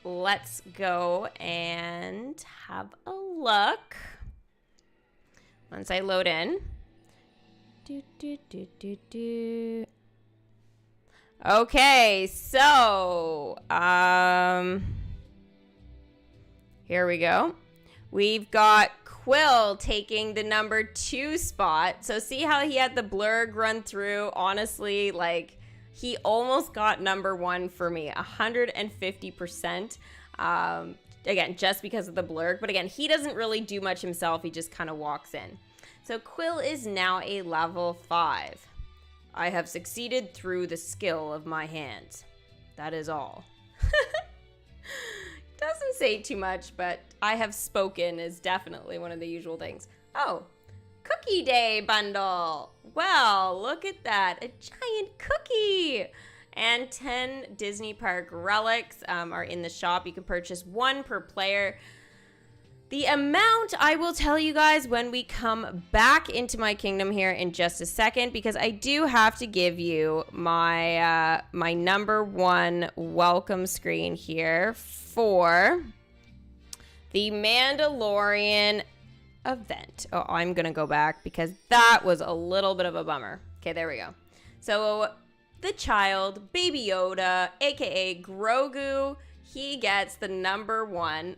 A: Let's go and have a look. Once I load in. Okay, so here we go. We've got Quill taking the number 2 spot. So see how he had the blurg run through? Honestly, like, he almost got number 1 for me, 150%. Again, just because of the blurg. But again, he doesn't really do much himself. He just kind of walks in. So Quill is now a level 5. I have succeeded through the skill of my hands. That is all. Doesn't say too much, but I have spoken is definitely one of the usual things. Oh, Cookie Day bundle. Well, look at that. A giant cookie. And 10 Disney Park relics are in the shop. You can purchase 1 per player. The amount I will tell you guys when we come back into my kingdom here in just a second, because I do have to give you my my number 1 welcome screen here for the Mandalorian event. Oh, I'm going to go back because that was a little bit of a bummer. Okay, there we go. So the child, Baby Yoda, aka Grogu, he gets the number 1.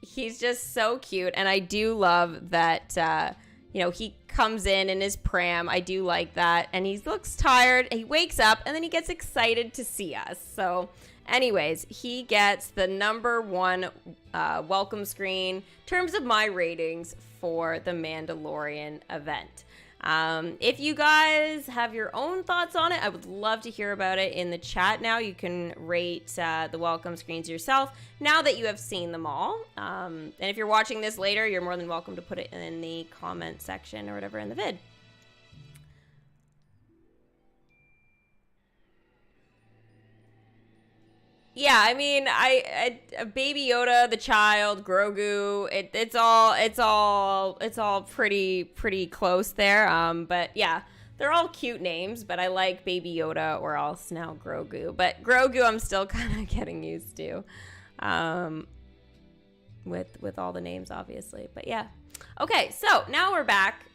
A: He's just so cute, and I do love that, he comes in his pram. I do like that, and he looks tired. He wakes up, and then he gets excited to see us. So, Anyways, he gets the #1 welcome screen in terms of my ratings for the Mandalorian event. If you guys have your own thoughts on it, I would love to hear about it in the chat now. You can rate the welcome screens yourself now that you have seen them all. And if you're watching this later, you're more than welcome to put it in the comment section or whatever in the vid. Yeah, I mean, Baby Yoda, the child, Grogu, it's all pretty close there. But yeah, they're all cute names. But I like Baby Yoda or else now Grogu. But Grogu, I'm still kind of getting used to, with all the names, obviously. But yeah, okay. So now we're back.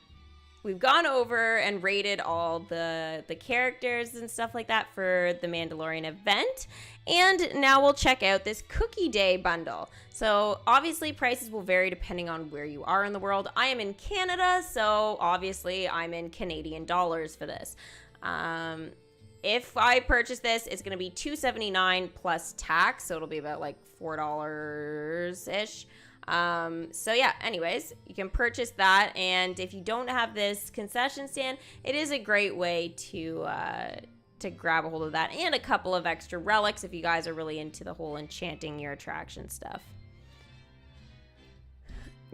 A: We've gone over and rated all the characters and stuff like that for the Mandalorian event. And now we'll check out this Cookie Day bundle. So obviously prices will vary depending on where you are in the world. I am in Canada, so obviously I'm in Canadian dollars for this. If I purchase this, it's going to be $2.79 plus tax. So it'll be about like $4-ish. So yeah, anyways, you can purchase that, and if you don't have this concession stand, it is a great way to grab a hold of that, and a couple of extra relics if you guys are really into the whole enchanting your attraction stuff.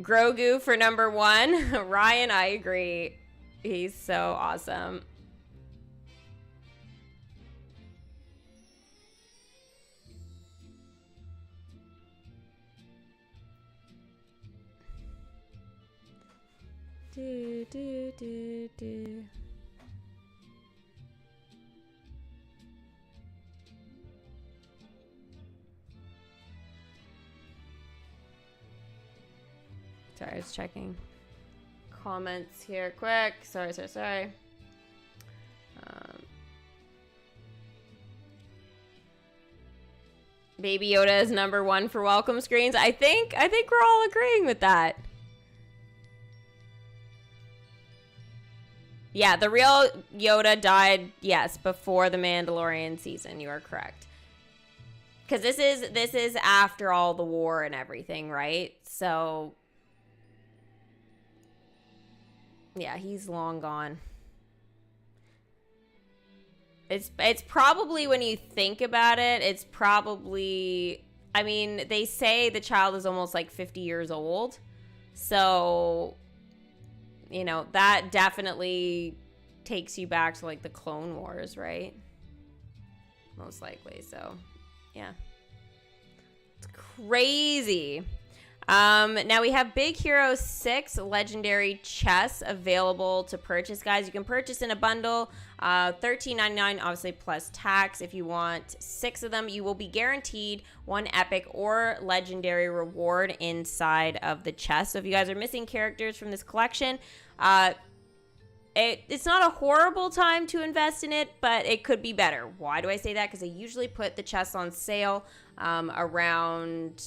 A: Grogu for #1. Ryan, I agree. He's so awesome. Do, do, do, do. Sorry, I was checking comments here quick. Sorry. Baby Yoda is #1 for welcome screens. I think we're all agreeing with that. Yeah, the real Yoda died, yes, before the Mandalorian season. You are correct. Because this is after all the war and everything, right? So, yeah, he's long gone. It's probably, when you think about it, it's probably, I mean, they say the child is almost like 50 years old. So, you know, that definitely takes you back to like the Clone Wars, right? Most likely. So, yeah. It's crazy. Now we have Big Hero 6 legendary chests available to purchase, guys. You can purchase in a bundle, $13.99, obviously plus tax. If you want 6 of them, you will be guaranteed 1 epic or legendary reward inside of the chest. So if you guys are missing characters from this collection, it's not a horrible time to invest in it, but it could be better. Why do I say that? Because they usually put the chests on sale around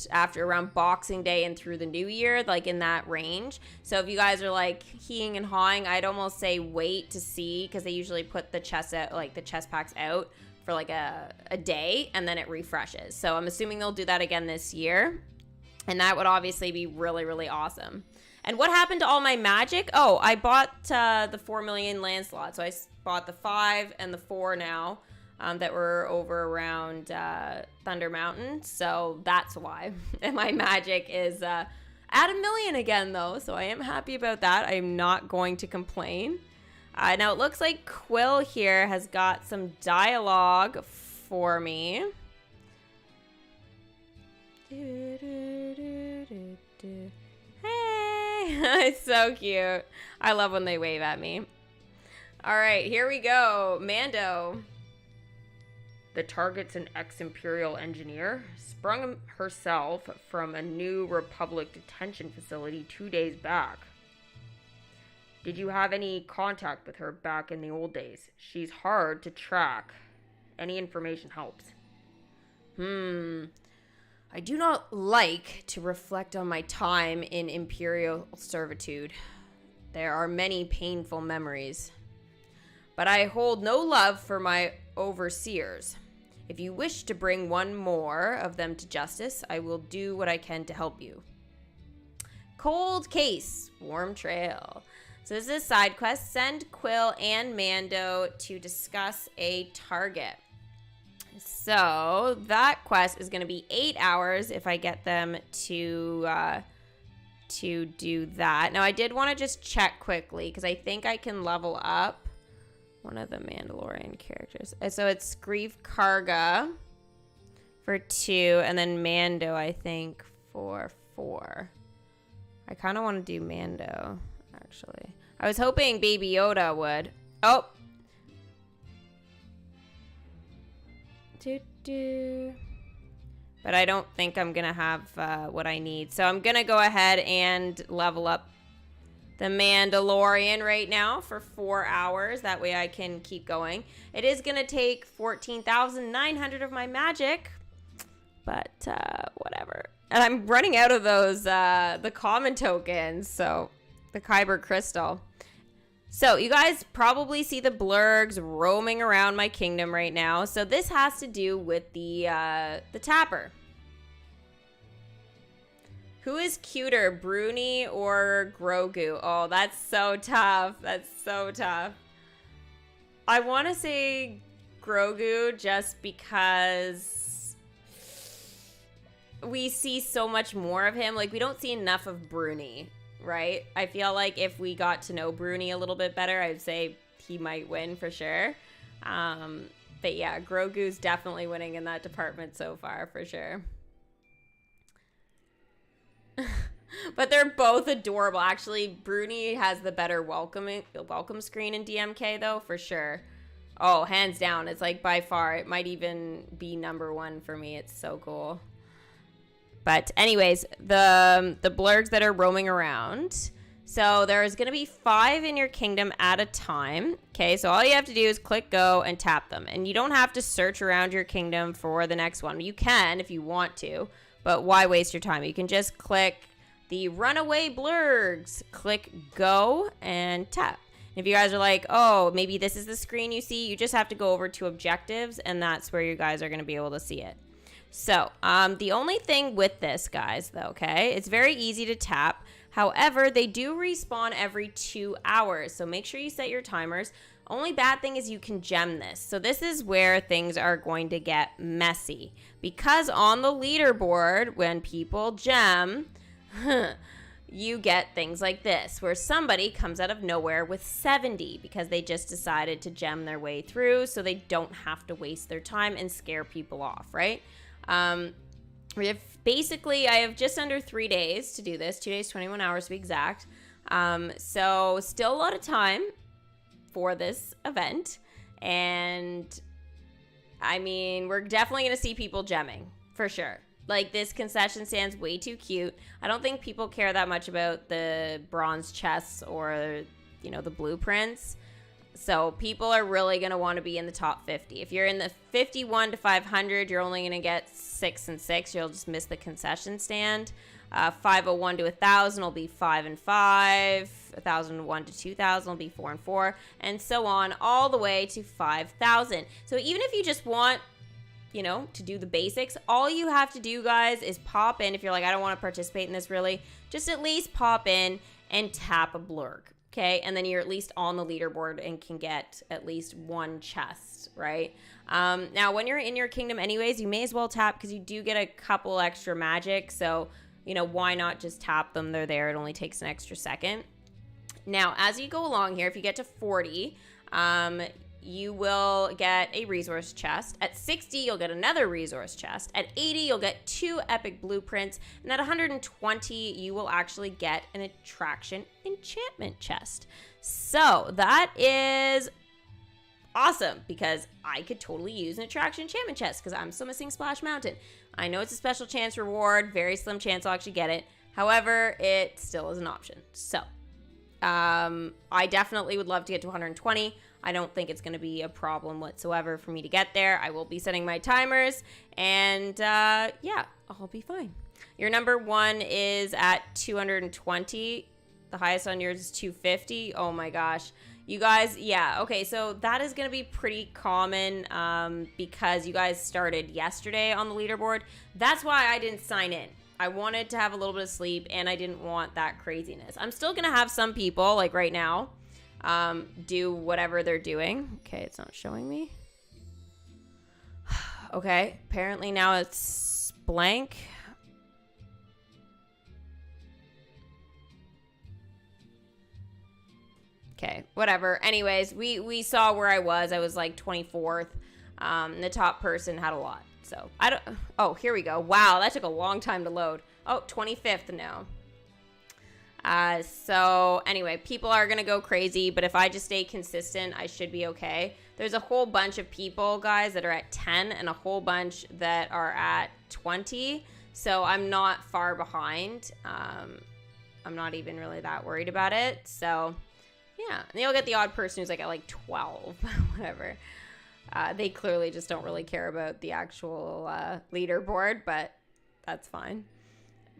A: Boxing Day and through the new year, like in that range. So if you guys are like heeing and hawing, I'd almost say wait to see, because they usually put the chests out, like the chest packs out for like a day, and then it refreshes. So I'm assuming they'll do that again this year, and that would obviously be really, really awesome. And what happened to all my magic? Oh, I bought the 4 million land slots. So I bought the 5 and the 4 now that were over around Thunder Mountain. So that's why. And my magic is at 1 million again, though. So I am happy about that. I'm not going to complain. Now it looks like Quill here has got some dialogue for me. Hey, it's so cute. I love when they wave at me. All right, here we go. Mando. The target's an ex-Imperial engineer. Sprung herself from a New Republic detention facility 2 days back. Did you have any contact with her back in the old days? She's hard to track. Any information helps. I do not like to reflect on my time in Imperial servitude. There are many painful memories. But I hold no love for my overseers. If you wish to bring one more of them to justice, I will do what I can to help you. Cold Case, Warm Trail. So this is a side quest. Send Quill and Mando to discuss a target. So that quest is going to be 8 hours if I get them to do that. Now I did want to just check quickly because I think I can level up one of the Mandalorian characters. So it's Grief Karga for 2 and then Mando I think for 4. I kind of want to do Mando actually. I was hoping Baby Yoda would. Oh. But I don't think I'm going to have what I need. So I'm going to go ahead and level up the Mandalorian right now for 4 hours. That way I can keep going. It is going to take 14,900 of my magic. But whatever. And I'm running out of those, the common tokens. So the Kyber Crystal. So you guys probably see the blurgs roaming around my kingdom right now. So this has to do with the tapper. Who is cuter, Bruni or Grogu? Oh, that's so tough. That's so tough. I want to say Grogu just because we see so much more of him. Like, we don't see enough of Bruni. Right? I feel like if we got to know Bruni a little bit better, I'd say he might win for sure. But yeah, Grogu's definitely winning in that department so far for sure. But they're both adorable. Actually, Bruni has the better welcome screen in DMK though, for sure. Oh, hands down. It's like by far, it might even be #1 for me. It's so cool. But anyways, the blurgs that are roaming around. So there's going to be 5 in your kingdom at a time. Okay, so all you have to do is click go and tap them. And you don't have to search around your kingdom for the next one. You can if you want to, but why waste your time? You can just click the runaway blurgs, click go and tap. If you guys are like, oh, maybe this is the screen you see, you just have to go over to objectives and that's where you guys are going to be able to see it. So, the only thing with this, guys, though, okay, it's very easy to tap. However, they do respawn every 2 hours, so make sure you set your timers. Only bad thing is you can gem this. So this is where things are going to get messy. Because on the leaderboard, when people gem, you get things like this, where somebody comes out of nowhere with 70 because they just decided to gem their way through so they don't have to waste their time and scare people off, right? We have basically, I have just under 3 days to do this, 2 days, 21 hours to be exact. So still a lot of time for this event. And I mean, we're definitely going to see people gemming for sure. Like, this concession stand's way too cute. I don't think people care that much about the bronze chests or, you know, the blueprints. So people are really going to want to be in the top 50. If you're in the 51 to 500, you're only going to get 6 and 6. You'll just miss the concession stand. 501 to 1,000 will be 5 and 5. 1,001 to 2,000 will be 4 and 4. And so on all the way to 5,000. So even if you just want, you know, to do the basics, all you have to do, guys, is pop in. If you're like, I don't want to participate in this really, just at least pop in and tap a blurg. Okay, and then you're at least on the leaderboard and can get at least 1 chest, right? Now, when you're in your kingdom anyways, you may as well tap because you do get a couple extra magic. So, you know, why not just tap them? They're there. It only takes an extra second. Now, as you go along here, if you get to 40, you will get a resource chest. At 60, you'll get another resource chest. At 80, you'll get 2 epic blueprints. And at 120, you will actually get an attraction enchantment chest. So that is awesome because I could totally use an attraction enchantment chest because I'm still missing Splash Mountain. I know it's a special chance reward, very slim chance I'll actually get it. However, it still is an option. So I definitely would love to get to 120. I don't think it's going to be a problem whatsoever for me to get there. I will be setting my timers and yeah, I'll be fine. Your #1 is at 220. The highest on yours is 250. Oh my gosh. You guys, yeah, okay, so that is going to be pretty common because you guys started yesterday on the leaderboard. That's why I didn't sign in. I wanted to have a little bit of sleep, and I didn't want that craziness. I'm still going to have some people, like right now, do whatever they're doing. Okay, it's not showing me. Okay, apparently now it's blank. Okay, whatever. Anyways, we saw where I was. I was like 24th. The top person had a lot. So, I don't... Oh, here we go. Wow, that took a long time to load. Oh, 25th now. So, anyway, people are going to go crazy. But if I just stay consistent, I should be okay. There's a whole bunch of people, guys, that are at 10. And a whole bunch that are at 20. So, I'm not far behind. I'm not even really that worried about it. So... yeah, and you'll get the odd person who's like at like 12, whatever. They clearly just don't really care about the actual leaderboard, but that's fine.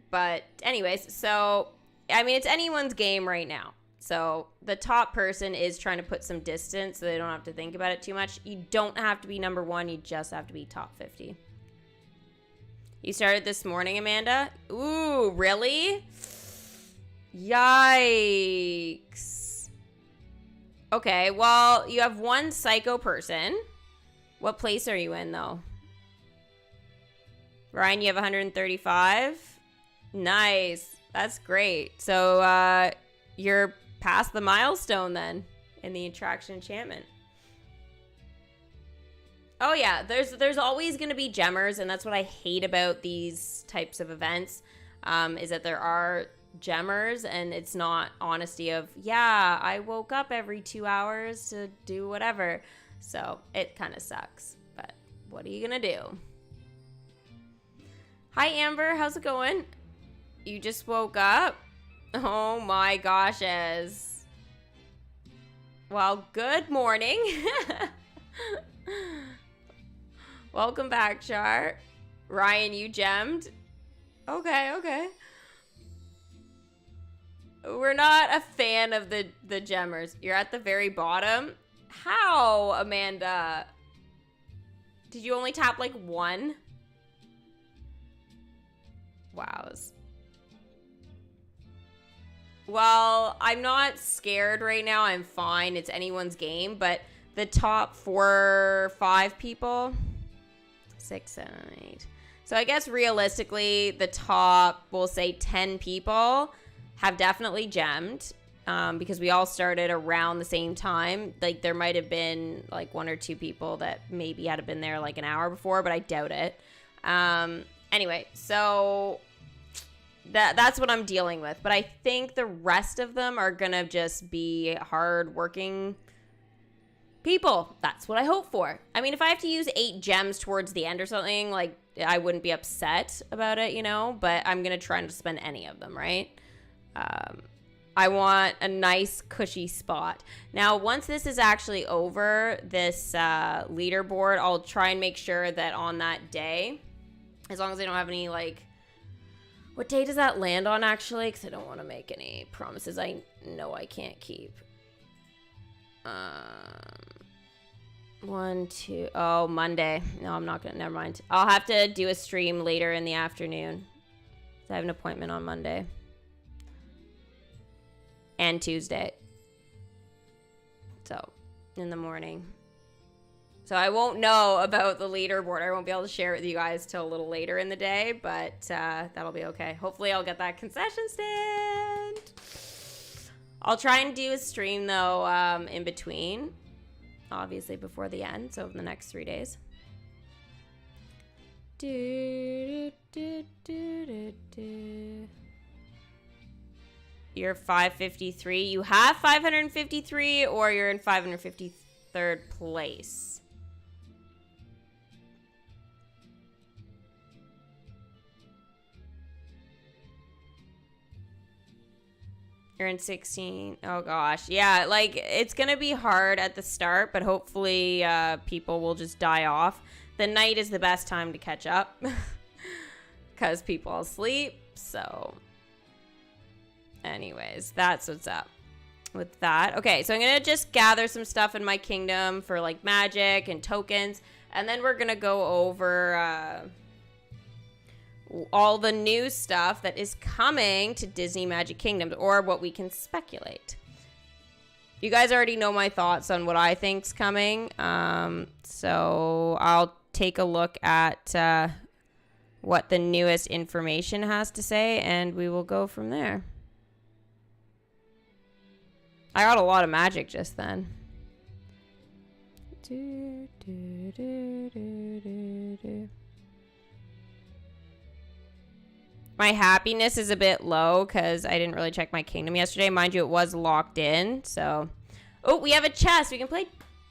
A: But anyways, so, I mean, it's anyone's game right now. So the top person is trying to put some distance so they don't have to think about it too much. You don't have to be number 1. You just have to be top 50. You started this morning, Amanda? Ooh, really? Yikes. Okay, well, you have one psycho person. What place are you in, though? Ryan, you have 135? Nice. That's great. So, you're past the milestone, then, in the attraction enchantment. Oh, yeah, there's always going to be gemmers, and that's what I hate about these types of events, is that there are... gemmers, and it's not honesty of, yeah, I woke up every 2 hours to do whatever. So it kind of sucks, but what are you gonna do? Hi, Amber, how's it going? You just woke up? Oh my gosh, Ez. Well, good morning. Welcome back, Char. Ryan, you gemmed? Okay. We're not a fan of the gemmers. You're at the very bottom. How, Amanda? Did you only tap like 1? Wows. Well, I'm not scared right now. I'm fine. It's anyone's game. But the top 4, 5 people, 6, 7, 8. So I guess realistically, the top, we'll say 10 people have definitely gemmed, because we all started around the same time. Like, there might have been like 1 or 2 people that maybe had been there like an hour before, but I doubt it. Anyway, so that's what I'm dealing with. But I think the rest of them are gonna just be hard-working people. That's what I hope for. I mean, if I have to use 8 gems towards the end or something, like, I wouldn't be upset about it, you know? But I'm gonna try not to spend any of them, right? I want a nice cushy spot. Now, once this is actually over, this leaderboard, I'll try and make sure that on that day, as long as I don't have any, like, what day does that land on, actually? Because I don't want to make any promises I know I can't keep. 1, 2, oh, Monday. No, I'm not gonna, never mind. I'll have to do a stream later in the afternoon. So I have an appointment on Monday. And Tuesday. So, in the morning. So I won't know about the leaderboard. I won't be able to share it with you guys till a little later in the day, but that'll be okay. Hopefully I'll get that concession stand. I'll try and do a stream, though, in between. Obviously before the end, so in the next 3 days. You're 553. You have 553, or you're in 553rd place. You're in 16. Oh gosh. Yeah, like, it's gonna be hard at the start, but hopefully people will just die off. The night is the best time to catch up because people sleep. So anyways, that's what's up. with that. Okay, so I'm going to just gather some stuff in my kingdom for like magic and tokens. And then we're going to go over all the new stuff that is coming to Disney Magic Kingdoms, or what we can speculate. You guys already know my thoughts on what I think's coming. So I'll take a look at what the newest information has to say, and we will go from there. I got a lot of magic just then. My happiness is a bit low because I didn't really check my kingdom yesterday. Mind you, it was locked in. So, oh, we have a chess. We can play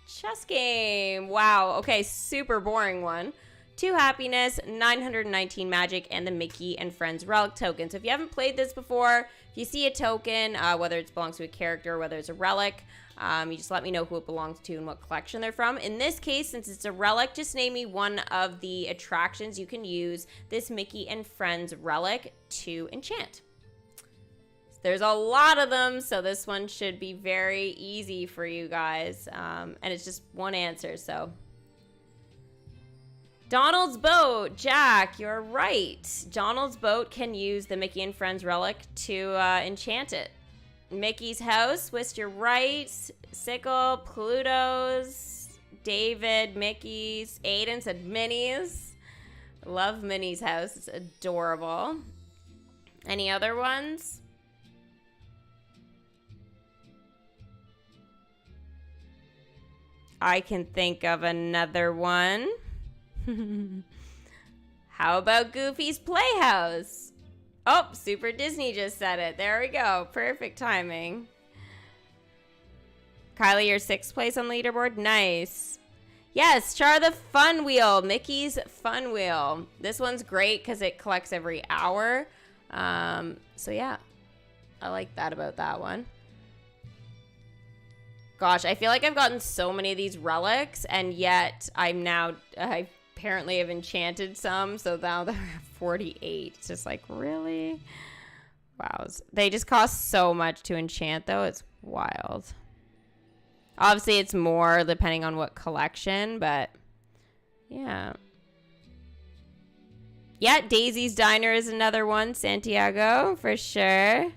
A: chess game. Wow. Okay, super boring one. 2 happiness, 919 magic, and the Mickey and Friends relic token. So if you haven't played this before, if you see a token, whether it belongs to a character or whether it's a relic, you just let me know who it belongs to and what collection they're from. In this case, since it's a relic, just name me one of the attractions you can use this Mickey and Friends relic to enchant. There's a lot of them, so this one should be very easy for you guys. And it's just one answer, so... Donald's boat. Jack, you're right. Donald's boat can use the Mickey and Friends relic to enchant it. Mickey's house. Whist, you're right. Sickle, Pluto's, David, Mickey's. Aiden said Minnie's. Love Minnie's house. It's adorable. Any other ones? I can think of another one. How about Goofy's Playhouse? Oh, Super Disney just said it. There we go. Perfect timing. Kylie, you're 6th place on leaderboard. Nice. Yes, Char the Fun Wheel. Mickey's Fun Wheel. This one's great because it collects every hour. So yeah, I like that about that one. Gosh, I feel like I've gotten so many of these relics, and yet I apparently have enchanted some, so now they're at 48. It's just like, really? Wow. They just cost so much to enchant, though. It's wild. Obviously, it's more depending on what collection, but yeah. Yeah, Daisy's Diner is another one. Santiago, for sure.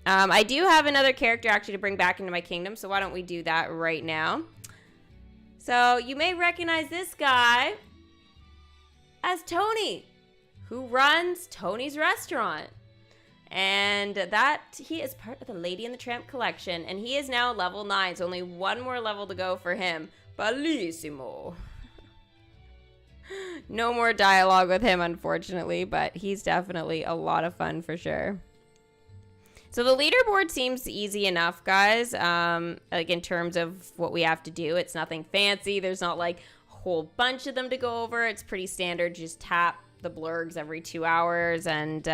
A: I do have another character actually to bring back into my kingdom, so why don't we do that right now? So you may recognize this guy as Tony, who runs Tony's Restaurant. And he is part of the Lady and the Tramp collection, and he is now level 9, so only one more level to go for him. Bellissimo. No more dialogue with him, unfortunately, but he's definitely a lot of fun for sure. So the leaderboard seems easy enough, guys, like in terms of what we have to do. It's nothing fancy. There's not like a whole bunch of them to go over. It's pretty standard. Just tap the blurgs every 2 hours and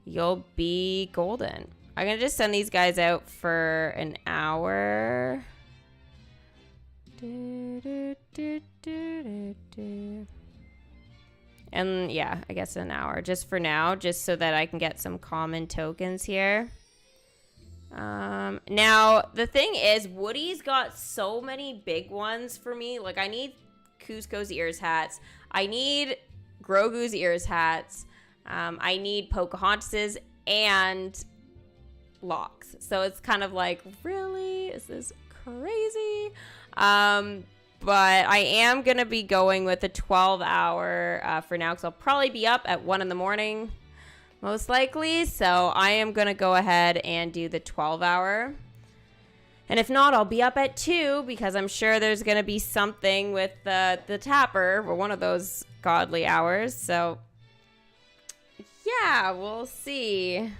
A: you'll be golden. I'm going to just send these guys out for an hour. And yeah, I guess an hour just for now, just so that I can get some common tokens here. Now, the thing is, Woody's got so many big ones for me. Like, I need Cusco's ears hats. I need Grogu's ears hats. I need Pocahontas's and Locks. So it's kind of like, really? Is this crazy? But I am going to be going with a 12-hour for now because I'll probably be up at 1 in the morning, most likely. So I am going to go ahead and do the 12-hour. And if not, I'll be up at 2 because I'm sure there's going to be something with the tapper for one of those godly hours. So yeah, we'll see.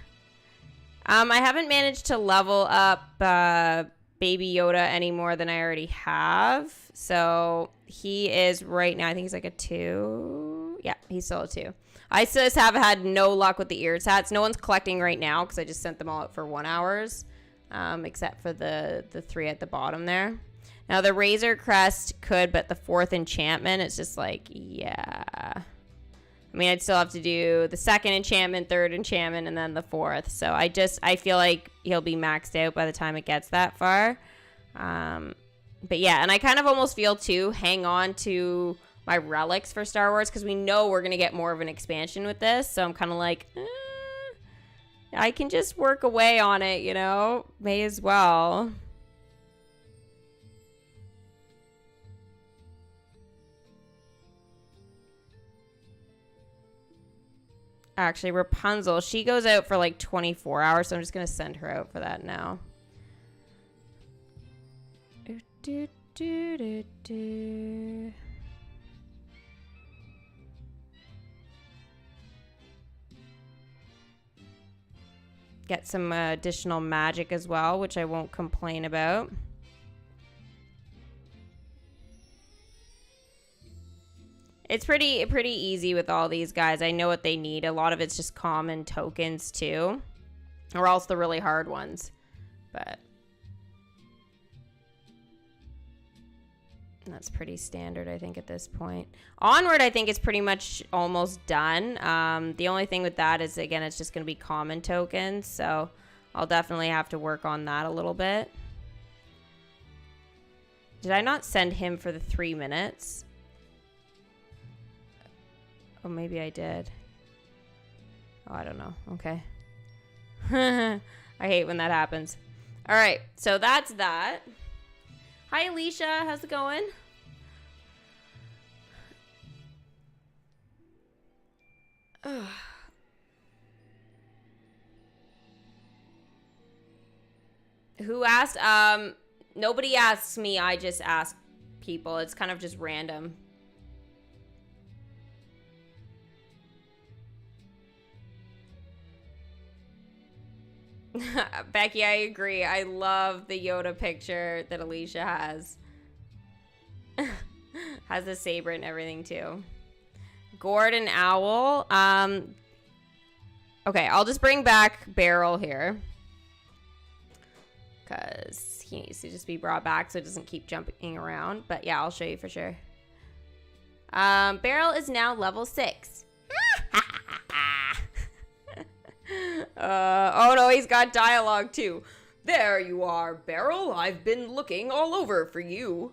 A: I haven't managed to level up Baby Yoda any more than I already have. So he is right now, I think he's like a 2. Yeah, he's still a 2. I just have had no luck with the ears hats. No one's collecting right now because I just sent them all out for 1 hours, except for the 3 at the bottom there. Now the Razor Crest could, but the 4th enchantment, it's just like, yeah. I mean, I'd still have to do the second enchantment, third enchantment, and then the fourth. So I feel like he'll be maxed out by the time it gets that far. But yeah, and I kind of almost feel too, hang on to my relics for Star Wars, because we know we're going to get more of an expansion with this. So I'm kind of like, I can just work away on it, you know? May as well. Actually, Rapunzel, she goes out for like 24 hours, so I'm just going to send her out for that now. Get some additional magic as well, which I won't complain about. It's pretty easy with all these guys. I know what they need. A lot of it's just common tokens too, or else the really hard ones. But that's pretty standard, I think, at this point. Onward, I think, is pretty much almost done. The only thing with that is, again, it's just going to be common tokens. So I'll definitely have to work on that a little bit. Did I not send him for the 3 minutes? Oh, maybe I did. Oh, I don't know. Okay. I hate when that happens. All right, so that's that. Hi, Alicia. How's it going? Who asked? Nobody asks me. I just ask people. It's kind of just random. Becky, I agree. I love the Yoda picture that Alicia has. Has the saber and everything too. Gord and Owl. Okay, I'll just bring back Beryl here, because he needs to just be brought back so it doesn't keep jumping around. But yeah, I'll show you for sure. Beryl is now level 6. Oh no, he's got dialogue too. There you are, Beryl. I've been looking all over for you.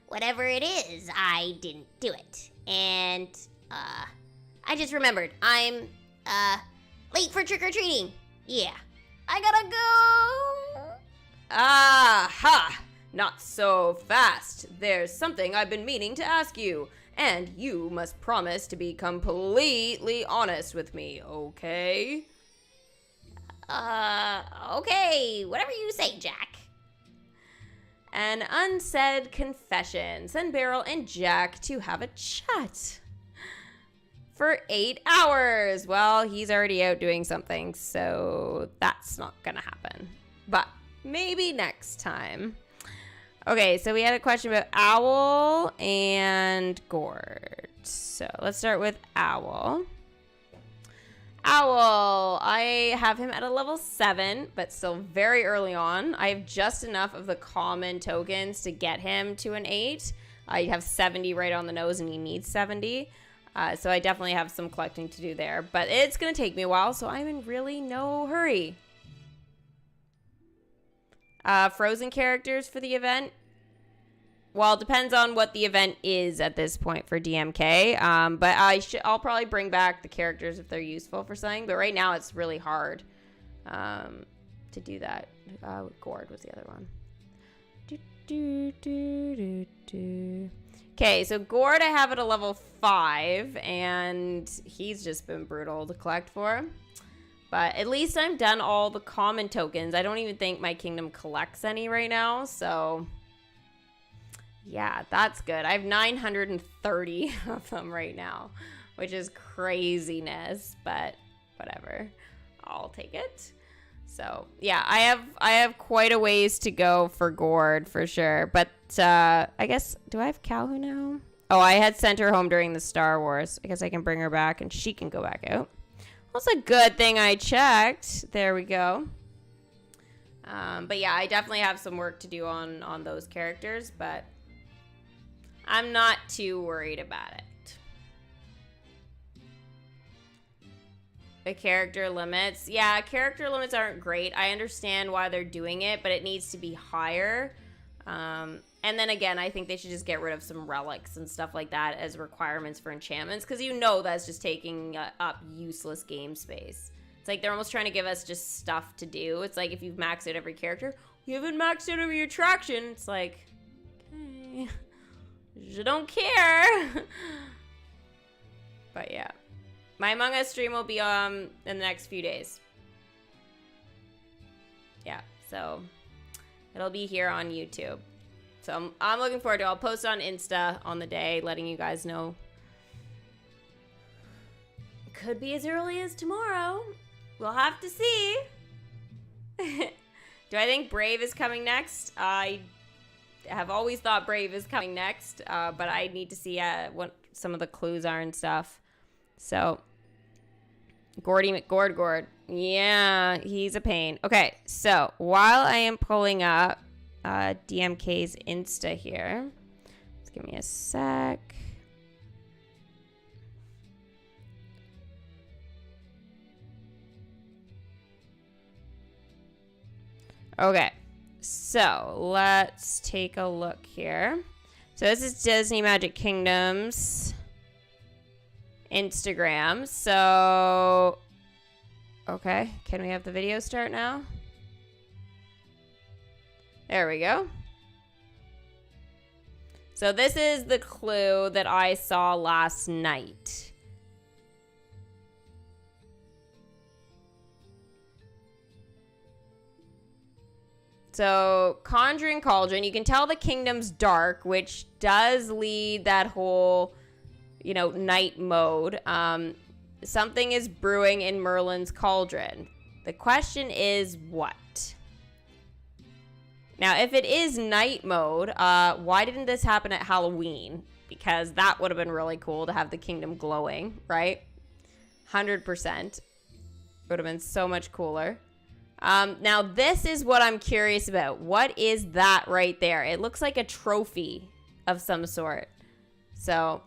B: Whatever it is, I didn't do it. And, I just remembered. I'm, late for trick-or-treating. Yeah. I gotta go.
A: Aha! Not so fast. There's something I've been meaning to ask you. And you must promise to be completely honest with me, okay?
B: Okay. Whatever you say, Jack.
A: An unsaid confession. Send Beryl and Jack to have a chat. For 8 hours. Well, he's already out doing something, so that's not gonna happen. But maybe next time. Okay, so we had a question about Owl and Gord. So let's start with Owl. Owl, I have him at a level 7, but still very early on. I have just enough of the common tokens to get him to an 8. I have 70 right on the nose, and he needs 70. So I definitely have some collecting to do there. But it's going to take me a while, so I'm in really no hurry. Frozen characters for the event. Well, it depends on what the event is at this point for DMK. But I'll probably bring back the characters if they're useful for something. But right now it's really hard to do that. Gord was the other one. Okay, so Gord I have at a level 5, and he's just been brutal to collect for. But at least I'm done all the common tokens. I don't even think my kingdom collects any right now, so yeah, that's good. I have 930 of them right now, which is craziness, but whatever. I'll take it. So yeah, I have quite a ways to go for Gord for sure. But I guess, do I have Calhoun now? Oh, I had sent her home during the Star Wars. I guess I can bring her back and she can go back out. That's a good thing I checked. There we go. But yeah, I definitely have some work to do on those characters, but I'm not too worried about it. The character limits. Yeah, character limits aren't great. I understand why they're doing it, but it needs to be higher. And then again, I think they should just get rid of some relics and stuff like that as requirements for enchantments, because you know that's just taking up useless game space. It's like they're almost trying to give us just stuff to do. It's like if you've maxed out every character, you haven't maxed out every attraction. It's like, okay, you don't care. But yeah, my Among Us stream will be in the next few days. Yeah, so it'll be here on YouTube. So I'm looking forward to it. I'll post on Insta on the day, letting you guys know. Could be as early as tomorrow. We'll have to see. Do I think Brave is coming next? I have always thought Brave is coming next, but I need to see what some of the clues are and stuff. So, Gordy McGord. Yeah, he's a pain. Okay, so while I am pulling up DMK's Insta here, just give me a sec. Okay, so let's take a look here. So this is Disney Magic Kingdom's Instagram. So, okay, can we have the video start now? There we go. So this is the clue that I saw last night. So, Conjuring Cauldron, you can tell the kingdom's dark, which does lead that whole, you know, night mode. Something is brewing in Merlin's cauldron. The question is what? Now, if it is night mode, why didn't this happen at Halloween? Because that would have been really cool to have the kingdom glowing, right? 100%. Would have been so much cooler. Now, this is what I'm curious about. What is that right there? It looks like a trophy of some sort. So,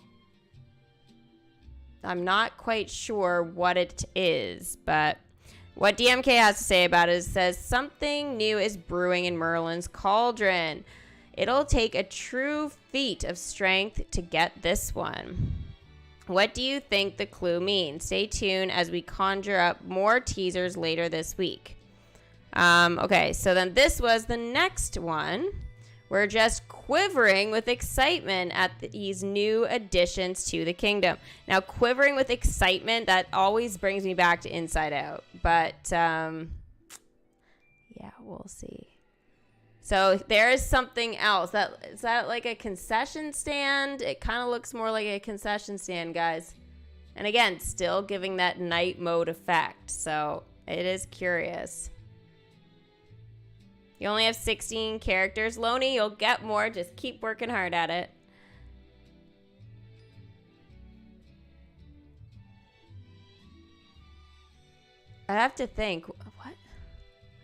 A: I'm not quite sure what it is, but what DMK has to say about it is, says something new is brewing in Merlin's cauldron. It'll take a true feat of strength to get this one. What do you think the clue means? Stay tuned as we conjure up more teasers later this week. Okay, so then this was the next one. We're just quivering with excitement at these new additions to the kingdom. Now, quivering with excitement, that always brings me back to Inside Out. But, yeah, we'll see. So there is something else. Is that like a concession stand? It kind of looks more like a concession stand, guys. And again, still giving that night mode effect. So it is curious. You only have 16 characters. Loney, you'll get more. Just keep working hard at it. I'd have to think. What?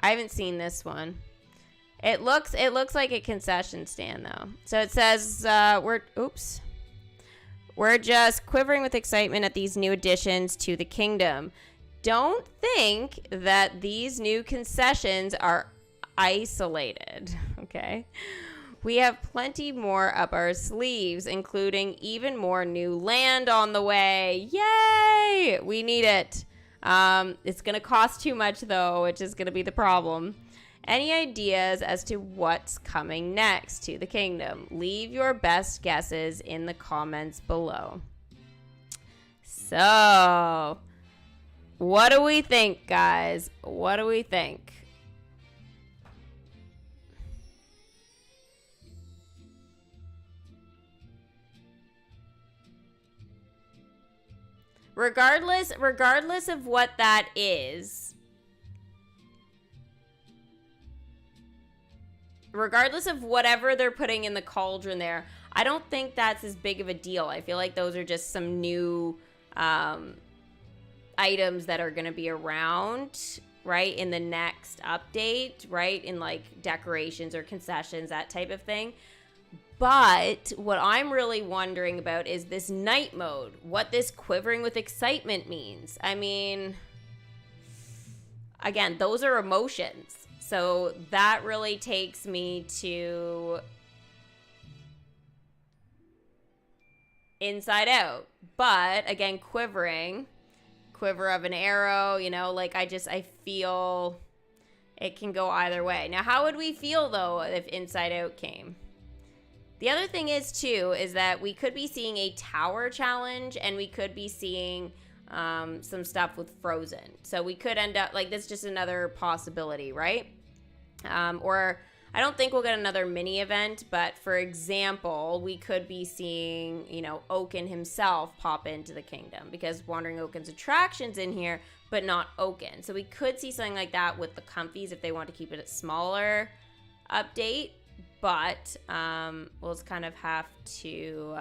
A: I haven't seen this one. It looks like a concession stand, though. So it says, We're just quivering with excitement at these new additions to the kingdom. Don't think that these new concessions are isolated, okay? We have plenty more up our sleeves, including even more new land on the way. Yay! We need it. It's going to cost too much, though, which is going to be the problem. Any ideas as to what's coming next to the kingdom? Leave your best guesses in the comments below. So, what do we think, guys? What do we think? Regardless of what that is, regardless of whatever they're putting in the cauldron there, I don't think that's as big of a deal. I feel like those are just some new items that are going to be around, right, in the next update, right, in like decorations or concessions, that type of thing. But what I'm really wondering about is this night mode, what this quivering with excitement means. I mean, again, those are emotions. So that really takes me to Inside Out. But again, quiver of an arrow, you know, like I feel it can go either way. Now, how would we feel though if Inside Out came? The other thing is too, is that we could be seeing a tower challenge, and we could be seeing some stuff with Frozen. So we could end up, like, this is just another possibility, right? Or I don't think we'll get another mini event, but for example, we could be seeing, you know, Oaken himself pop into the kingdom, because Wandering Oaken's attraction's in here, but not Oaken. So we could see something like that with the comfies if they want to keep it a smaller update. But we'll just kind of have to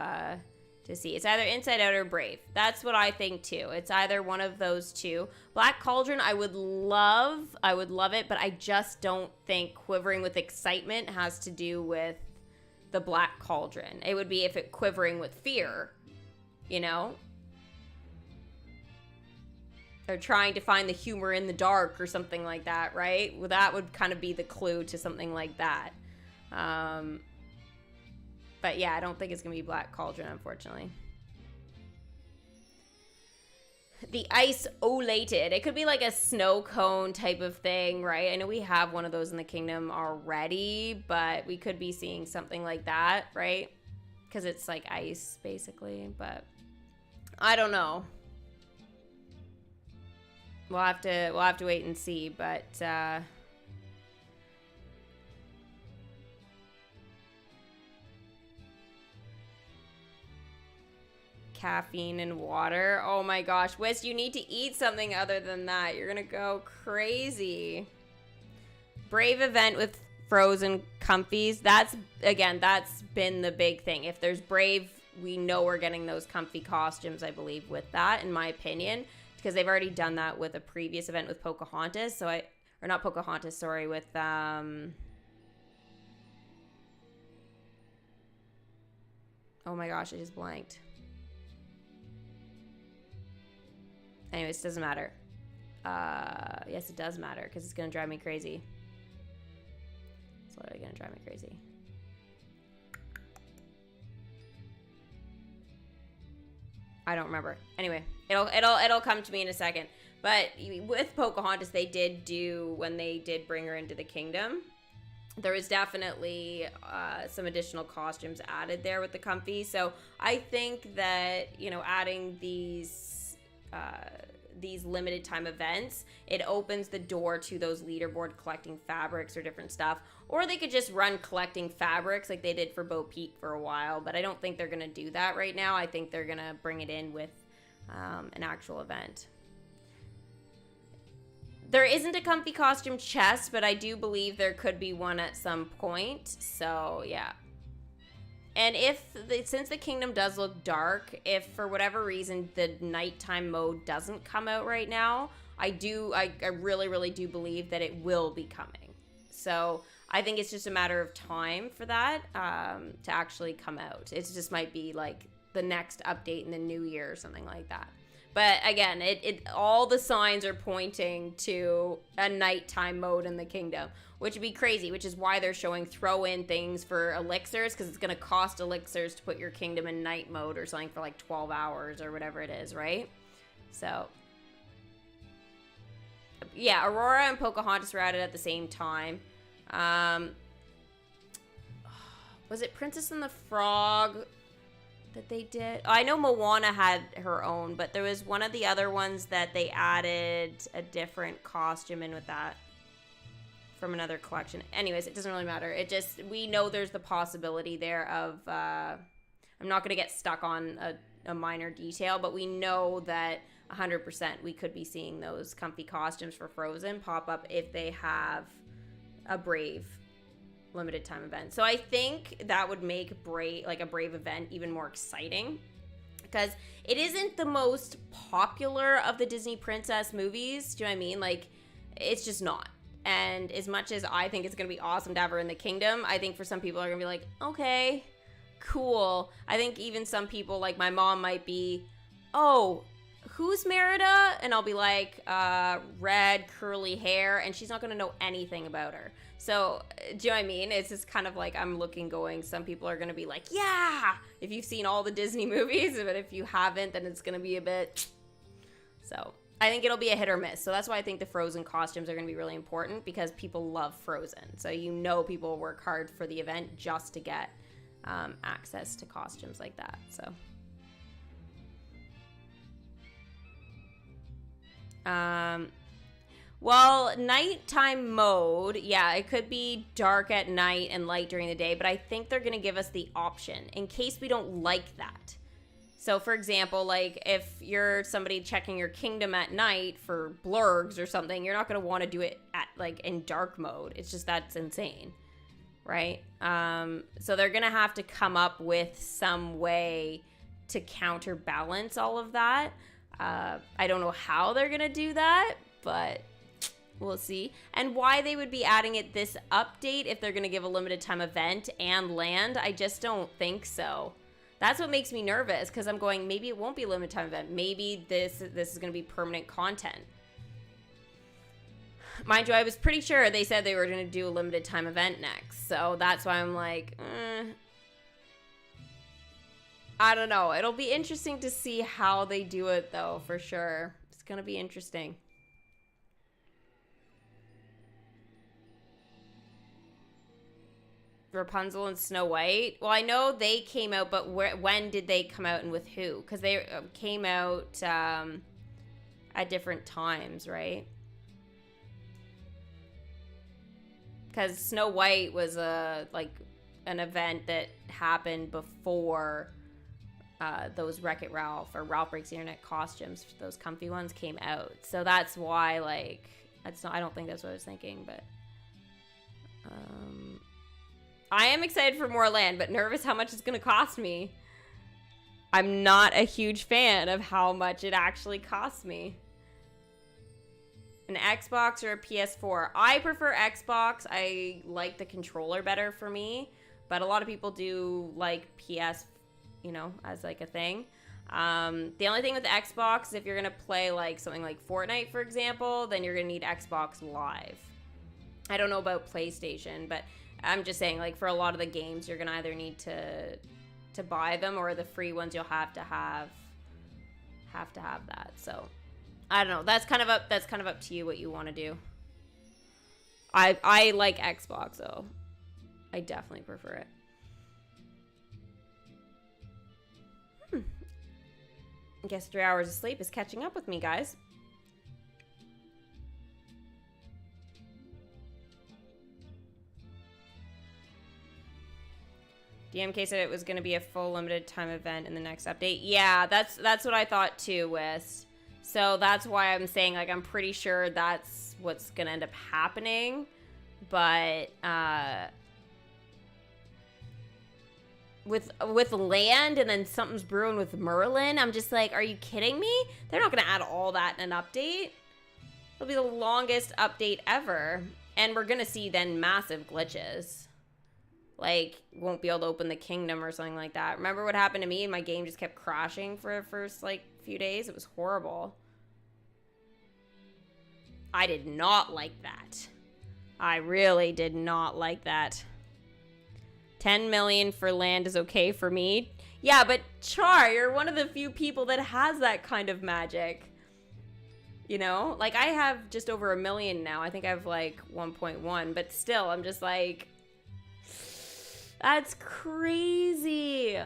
A: see. It's either Inside Out or Brave. That's what I think too. It's either one of those two. Black Cauldron, I would love it, but I just don't think Quivering with Excitement has to do with the Black Cauldron. It would be if it Quivering with Fear, you know? Or trying to find the humor in the dark or something like that, right? Well, that would kind of be the clue to something like that. But yeah, I don't think it's gonna be Black Cauldron, unfortunately. The ice olated. It could be like a snow cone type of thing, right? I know we have one of those in the kingdom already, but we could be seeing something like that, right? Because it's like ice, basically. But I don't know. We'll have to wait and see, but caffeine and water. Oh my gosh, Wiz, you need to eat something other than that. You're gonna go crazy. Brave event with Frozen comfies. That's been the big thing. If there's Brave, we know we're getting those comfy costumes, I believe, with that, in my opinion, because they've already done that with a previous event with Pocahontas. With oh my gosh, I just blanked. Anyways, it doesn't matter. Yes, it does matter, because it's going to drive me crazy. It's literally going to drive me crazy. I don't remember. Anyway, it'll come to me in a second. But with Pocahontas, they did do, when they did bring her into the kingdom, there was definitely some additional costumes added there with the comfy. So I think that, you know, adding these limited time events, it opens the door to those leaderboard collecting fabrics or different stuff. Or they could just run collecting fabrics like they did for Bo Peep for a while, but I don't think they're gonna do that right now. I think they're gonna bring it in with an actual event. There isn't a comfy costume chest, but I do believe there could be one at some point. So yeah. And since the kingdom does look dark, if for whatever reason the nighttime mode doesn't come out right now, I really, really do believe that it will be coming. So I think it's just a matter of time for that to actually come out. It just might be like the next update in the new year or something like that. But again, all the signs are pointing to a nighttime mode in the kingdom, which would be crazy, which is why they're showing throw-in things for elixirs, because it's going to cost elixirs to put your kingdom in night mode or something for like 12 hours or whatever it is, right? So, yeah, Aurora and Pocahontas were added at the same time. Was it Princess and the Frog that they did? Oh, I know Moana had her own, but there was one of the other ones that they added a different costume in with that from another collection. Anyways, it doesn't really matter. It just, we know there's the possibility there of, I'm not going to get stuck on a minor detail, but we know that 100% we could be seeing those comfy costumes for Frozen pop up if they have a Brave limited time event. So I think that would make a Brave event even more exciting, because it isn't the most popular of the Disney princess movies. Do you know what I mean? Like, it's just not. And as much as I think it's going to be awesome to have her in the kingdom, I think for some people are going to be like, okay, cool. I think even some people, like my mom, might be, oh, who's Merida? And I'll be like, red, curly hair, and she's not going to know anything about her. So, do you know what I mean? It's just kind of like I'm looking going, some people are going to be like, yeah, if you've seen all the Disney movies, but if you haven't, then it's going to be a bit... So, I think it'll be a hit or miss. So that's why I think the Frozen costumes are going to be really important, because people love Frozen. So you know people work hard for the event just to get access to costumes like that. So... well, nighttime mode, yeah, it could be dark at night and light during the day, but I think they're going to give us the option in case we don't like that. So, for example, like, if you're somebody checking your kingdom at night for blurgs or something, you're not going to want to do it at, like, in dark mode. It's just, that's insane, right? So they're going to have to come up with some way to counterbalance all of that. I don't know how they're gonna do that, but we'll see. And why they would be adding it this update if they're gonna give a limited time event and land, I just don't think so. That's what makes me nervous, because I'm going, maybe it won't be a limited time event. Maybe this is gonna be permanent content. Mind you, I was pretty sure they said they were gonna do a limited time event next, so that's why I'm like, I don't know. It'll be interesting to see how they do it, though, for sure. It's going to be interesting. Rapunzel and Snow White. Well, I know they came out, but when did they come out and with who? Because they came out at different times, right? Because Snow White was like an event that happened before... those Wreck-It Ralph or Ralph Breaks the Internet costumes, those comfy ones, came out. So that's why, like, that's not, I don't think that's what I was thinking, but I am excited for more land, but nervous how much it's going to cost me. I'm not a huge fan of how much it actually costs me. An Xbox or a PS4? I prefer Xbox. I like the controller better for me, but a lot of people do like PS4, you know, as like a thing. The only thing with the Xbox is if you're gonna play like something like Fortnite, for example, then you're gonna need Xbox Live. I don't know about PlayStation, but I'm just saying, like, for a lot of the games, you're gonna either need to buy them, or the free ones you'll have to have that. So I don't know. That's kind of up to you what you want to do. I like Xbox though. I definitely prefer it. I guess 3 hours of sleep is catching up with me, guys. DMK said it was going to be a full limited time event in the next update. Yeah, that's what I thought too, Wist. So that's why I'm saying, like, I'm pretty sure that's what's going to end up happening. But with land and then something's brewing with Merlin, I'm just like, are you kidding me? They're not going to add all that in an update. It'll be the longest update ever. And we're going to see then massive glitches. Like, won't be able to open the kingdom or something like that. Remember what happened to me and my game just kept crashing for the first, like, few days? It was horrible. I did not like that. I really did not like that. 10 million for land is okay for me. Yeah, but Char, you're one of the few people that has that kind of magic. You know? Like, I have just over 1 million now. I think I have, like, 1.1. But still, I'm just like... That's crazy.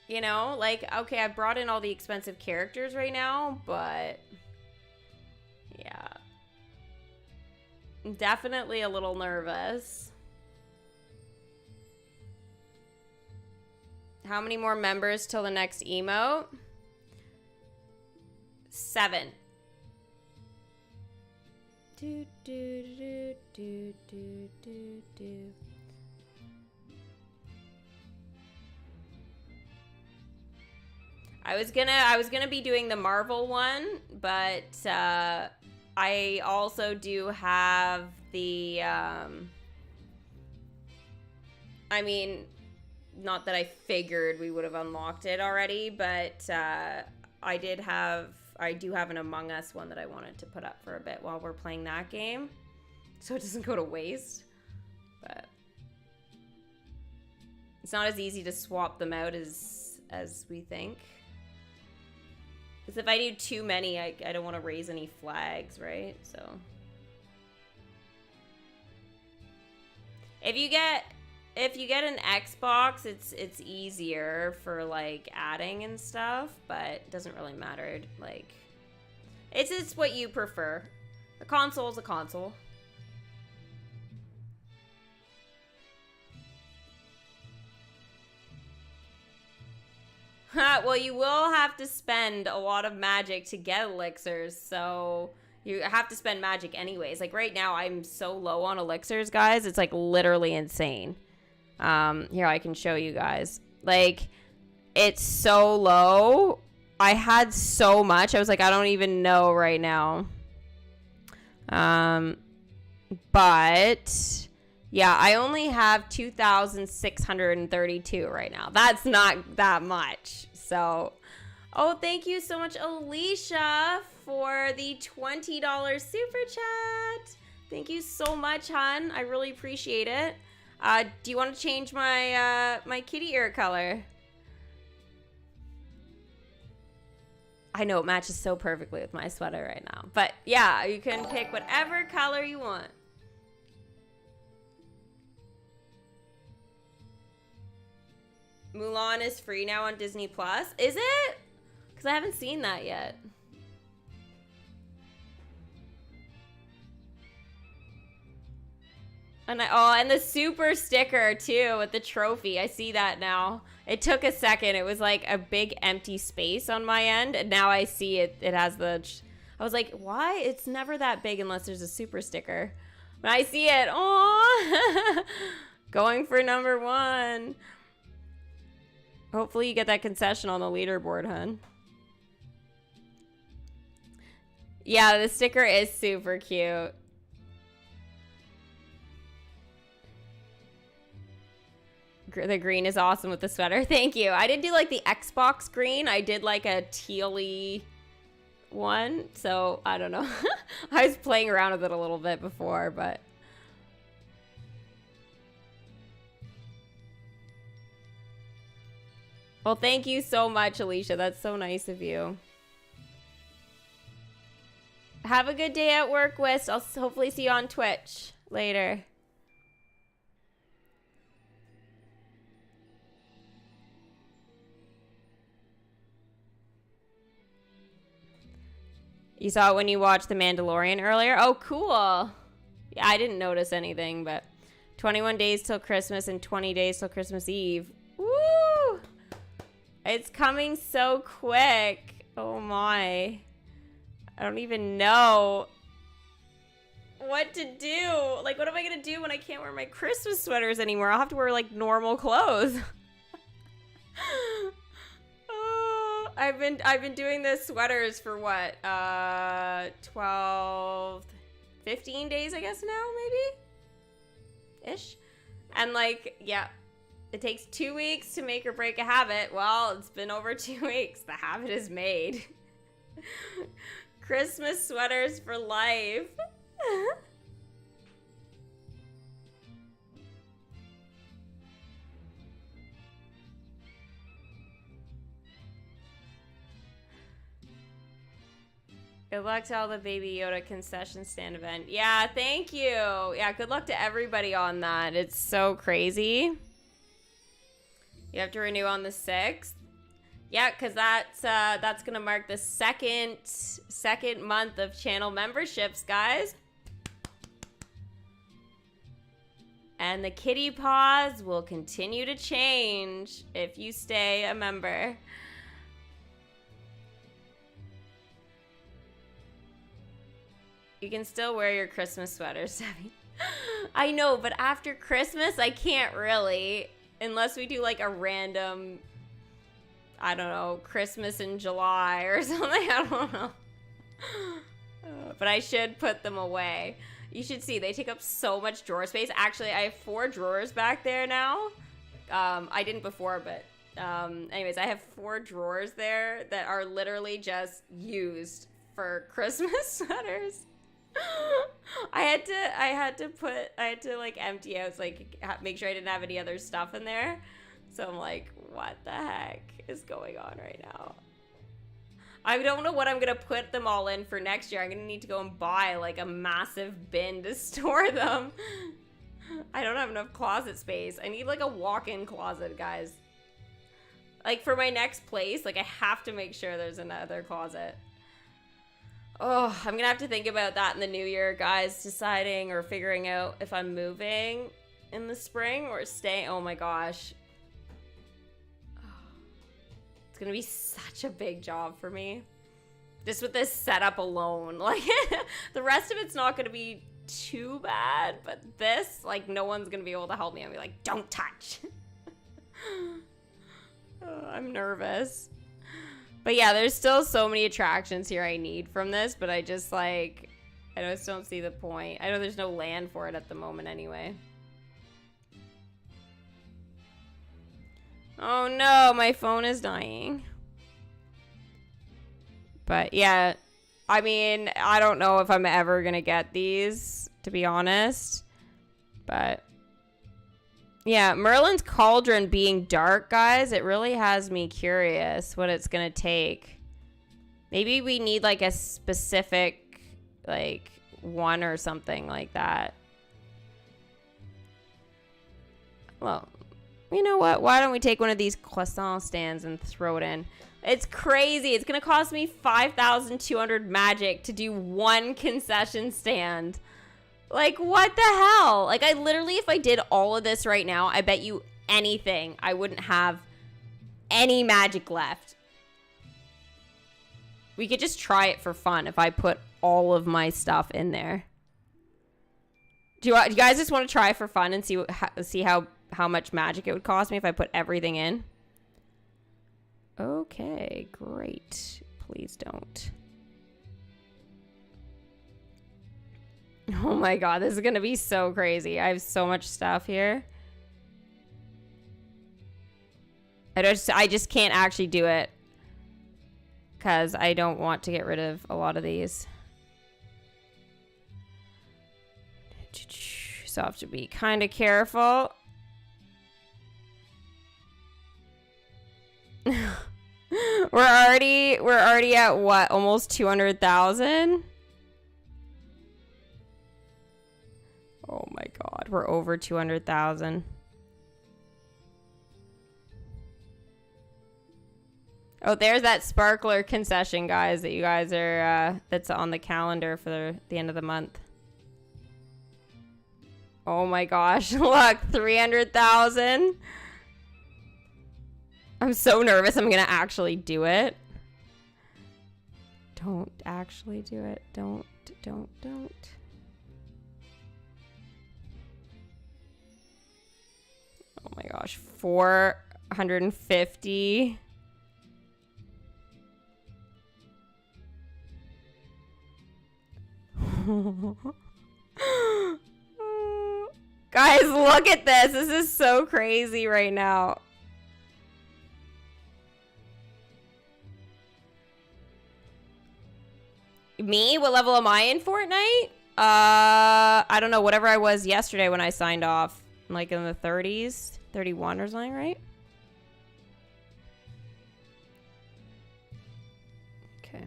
A: You know? Like, okay, I brought in all the expensive characters right now, but... Yeah. I'm definitely a little nervous. How many more members till the next emote? 7. Do, do, do, do, do, do, do. I was gonna be doing the Marvel one, but I also do have the I mean, not that I figured we would have unlocked it already, but I do have an Among Us one that I wanted to put up for a bit while we're playing that game, so it doesn't go to waste. But it's not as easy to swap them out as we think. Because if I do too many, I don't want to raise any flags, right? So if you get an Xbox, it's easier for like adding and stuff, but it doesn't really matter. Like it's what you prefer. A console's a console. Well, you will have to spend a lot of magic to get elixirs, so you have to spend magic anyways. Like right now, I'm so low on elixirs, guys. It's like literally insane. Here, I can show you guys. Like, it's so low. I had so much. I was like, I don't even know right now. But yeah, I only have 2,632 right now. That's not that much. So, oh, thank you so much, Alicia, for the $20 super chat. Thank you so much, hon. I really appreciate it. Do you want to change my my kitty ear color? I know it matches so perfectly with my sweater right now. But yeah, you can pick whatever color you want. Mulan is free now on Disney Plus. Is it? Because I haven't seen that yet. And and the super sticker too with the trophy. I see that now. It took a second. It was like a big empty space on my end, and now I see it. It has the. I was like, why? It's never that big unless there's a super sticker. When I see it, oh, going for number 1. Hopefully you get that concession on the leaderboard, hun. Yeah, the sticker is super cute. The green is awesome with the sweater. Thank you. I didn't do like the Xbox green. I did like a tealy one. So I don't know. I was playing around with it a little bit before, but. Well, thank you so much, Alicia. That's so nice of you. Have a good day at work, Wist. I'll hopefully see you on Twitch later. You saw it when you watched The Mandalorian earlier? Oh, cool. Yeah, I didn't notice anything, but 21 days till Christmas and 20 days till Christmas Eve. Woo! It's coming so quick. Oh my. I don't even know what to do. Like, what am I gonna do when I can't wear my Christmas sweaters anymore? I'll have to wear like normal clothes. I've been doing the sweaters for what? 12, 15 days, I guess now, maybe? Ish. And like, yeah. It takes 2 weeks to make or break a habit. Well, it's been over 2 weeks. The habit is made. Christmas sweaters for life. Good luck to all the Baby Yoda concession stand event. Yeah, thank you. Yeah, good luck to everybody on that. It's so crazy. You have to renew on the 6th. Yeah, because that's gonna mark the second month of channel memberships, guys. And the kitty paws will continue to change if you stay a member. You can still wear your Christmas sweaters, Debbie. I know, but after Christmas, I can't really. Unless we do like a random, I don't know, Christmas in July or something. I don't know. But I should put them away. You should see, they take up so much drawer space. Actually, I have 4 drawers back there now. I didn't before, but Anyways, I have 4 drawers there that are literally just used for Christmas sweaters. I had to like empty out, like make sure I didn't have any other stuff in there. So I'm like, what the heck is going on right now? I don't know what I'm gonna put them all in for next year. I'm gonna need to go and buy like a massive bin to store them. I don't have enough closet space. I need like a walk-in closet, guys. Like for my next place, like I have to make sure there's another closet. Oh, I'm gonna have to think about that in the new year, guys, deciding or figuring out if I'm moving in the spring or staying. Oh my gosh. It's gonna be such a big job for me. Just with this setup alone. Like, the rest of it's not gonna be too bad, but this, like, no one's gonna be able to help me. I'll be like, don't touch. Oh, I'm nervous. But yeah, there's still so many attractions here I need from this, but I just, like, I just don't see the point. I know there's no land for it at the moment anyway. Oh no, my phone is dying. But yeah, I mean, I don't know if I'm ever gonna get these, to be honest. But yeah, Merlin's Cauldron being dark, guys, it really has me curious what it's gonna take. Maybe we need like a specific, like, one or something like that. Well, you know what? Why don't we take one of these croissant stands and throw it in? It's crazy. It's going to cost me 5,200 magic to do one concession stand. Like, what the hell? Like, I literally, if I did all of this right now, I bet you anything, I wouldn't have any magic left. We could just try it for fun if I put all of my stuff in there. Do you guys just want to try it for fun and see how much magic it would cost me if I put everything in? Okay, great. Please don't. Oh my god, this is gonna be so crazy. I have so much stuff here. I just can't actually do it because I don't want to get rid of a lot of these. So I have to be kind of careful. we're already at what, almost 200,000? Oh my god, we're over 200,000. Oh, there's that sparkler concession, guys, that you guys are that's on the calendar for the end of the month. Oh my gosh, look, 300,000. I'm so nervous I'm gonna actually do it. Don't actually do it. Don't. Oh my gosh, 450. Guys, look at this. This is so crazy right now. Me? What level am I in Fortnite? I don't know. Whatever I was yesterday when I signed off. Like in the 30s. 31 or something, right? Okay.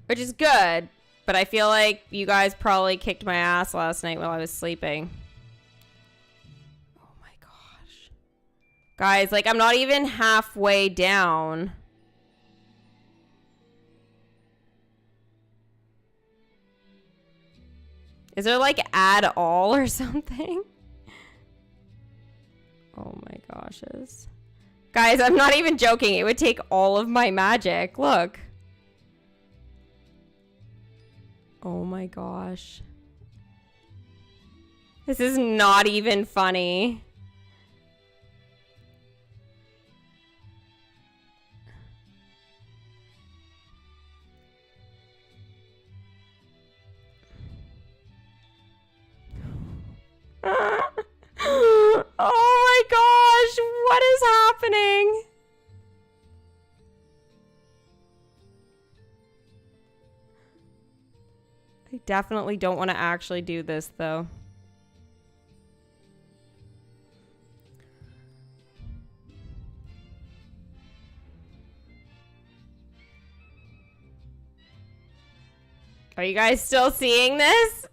A: Which is good. But I feel like you guys probably kicked my ass last night while I was sleeping. Oh my gosh. Guys, like, I'm not even halfway down. Is there like add all or something? Oh my goshes. Guys, I'm not even joking. It would take all of my magic. Look. Oh my gosh. This is not even funny. Oh my What is happening? I definitely don't want to actually do this, though. Are you guys still seeing this?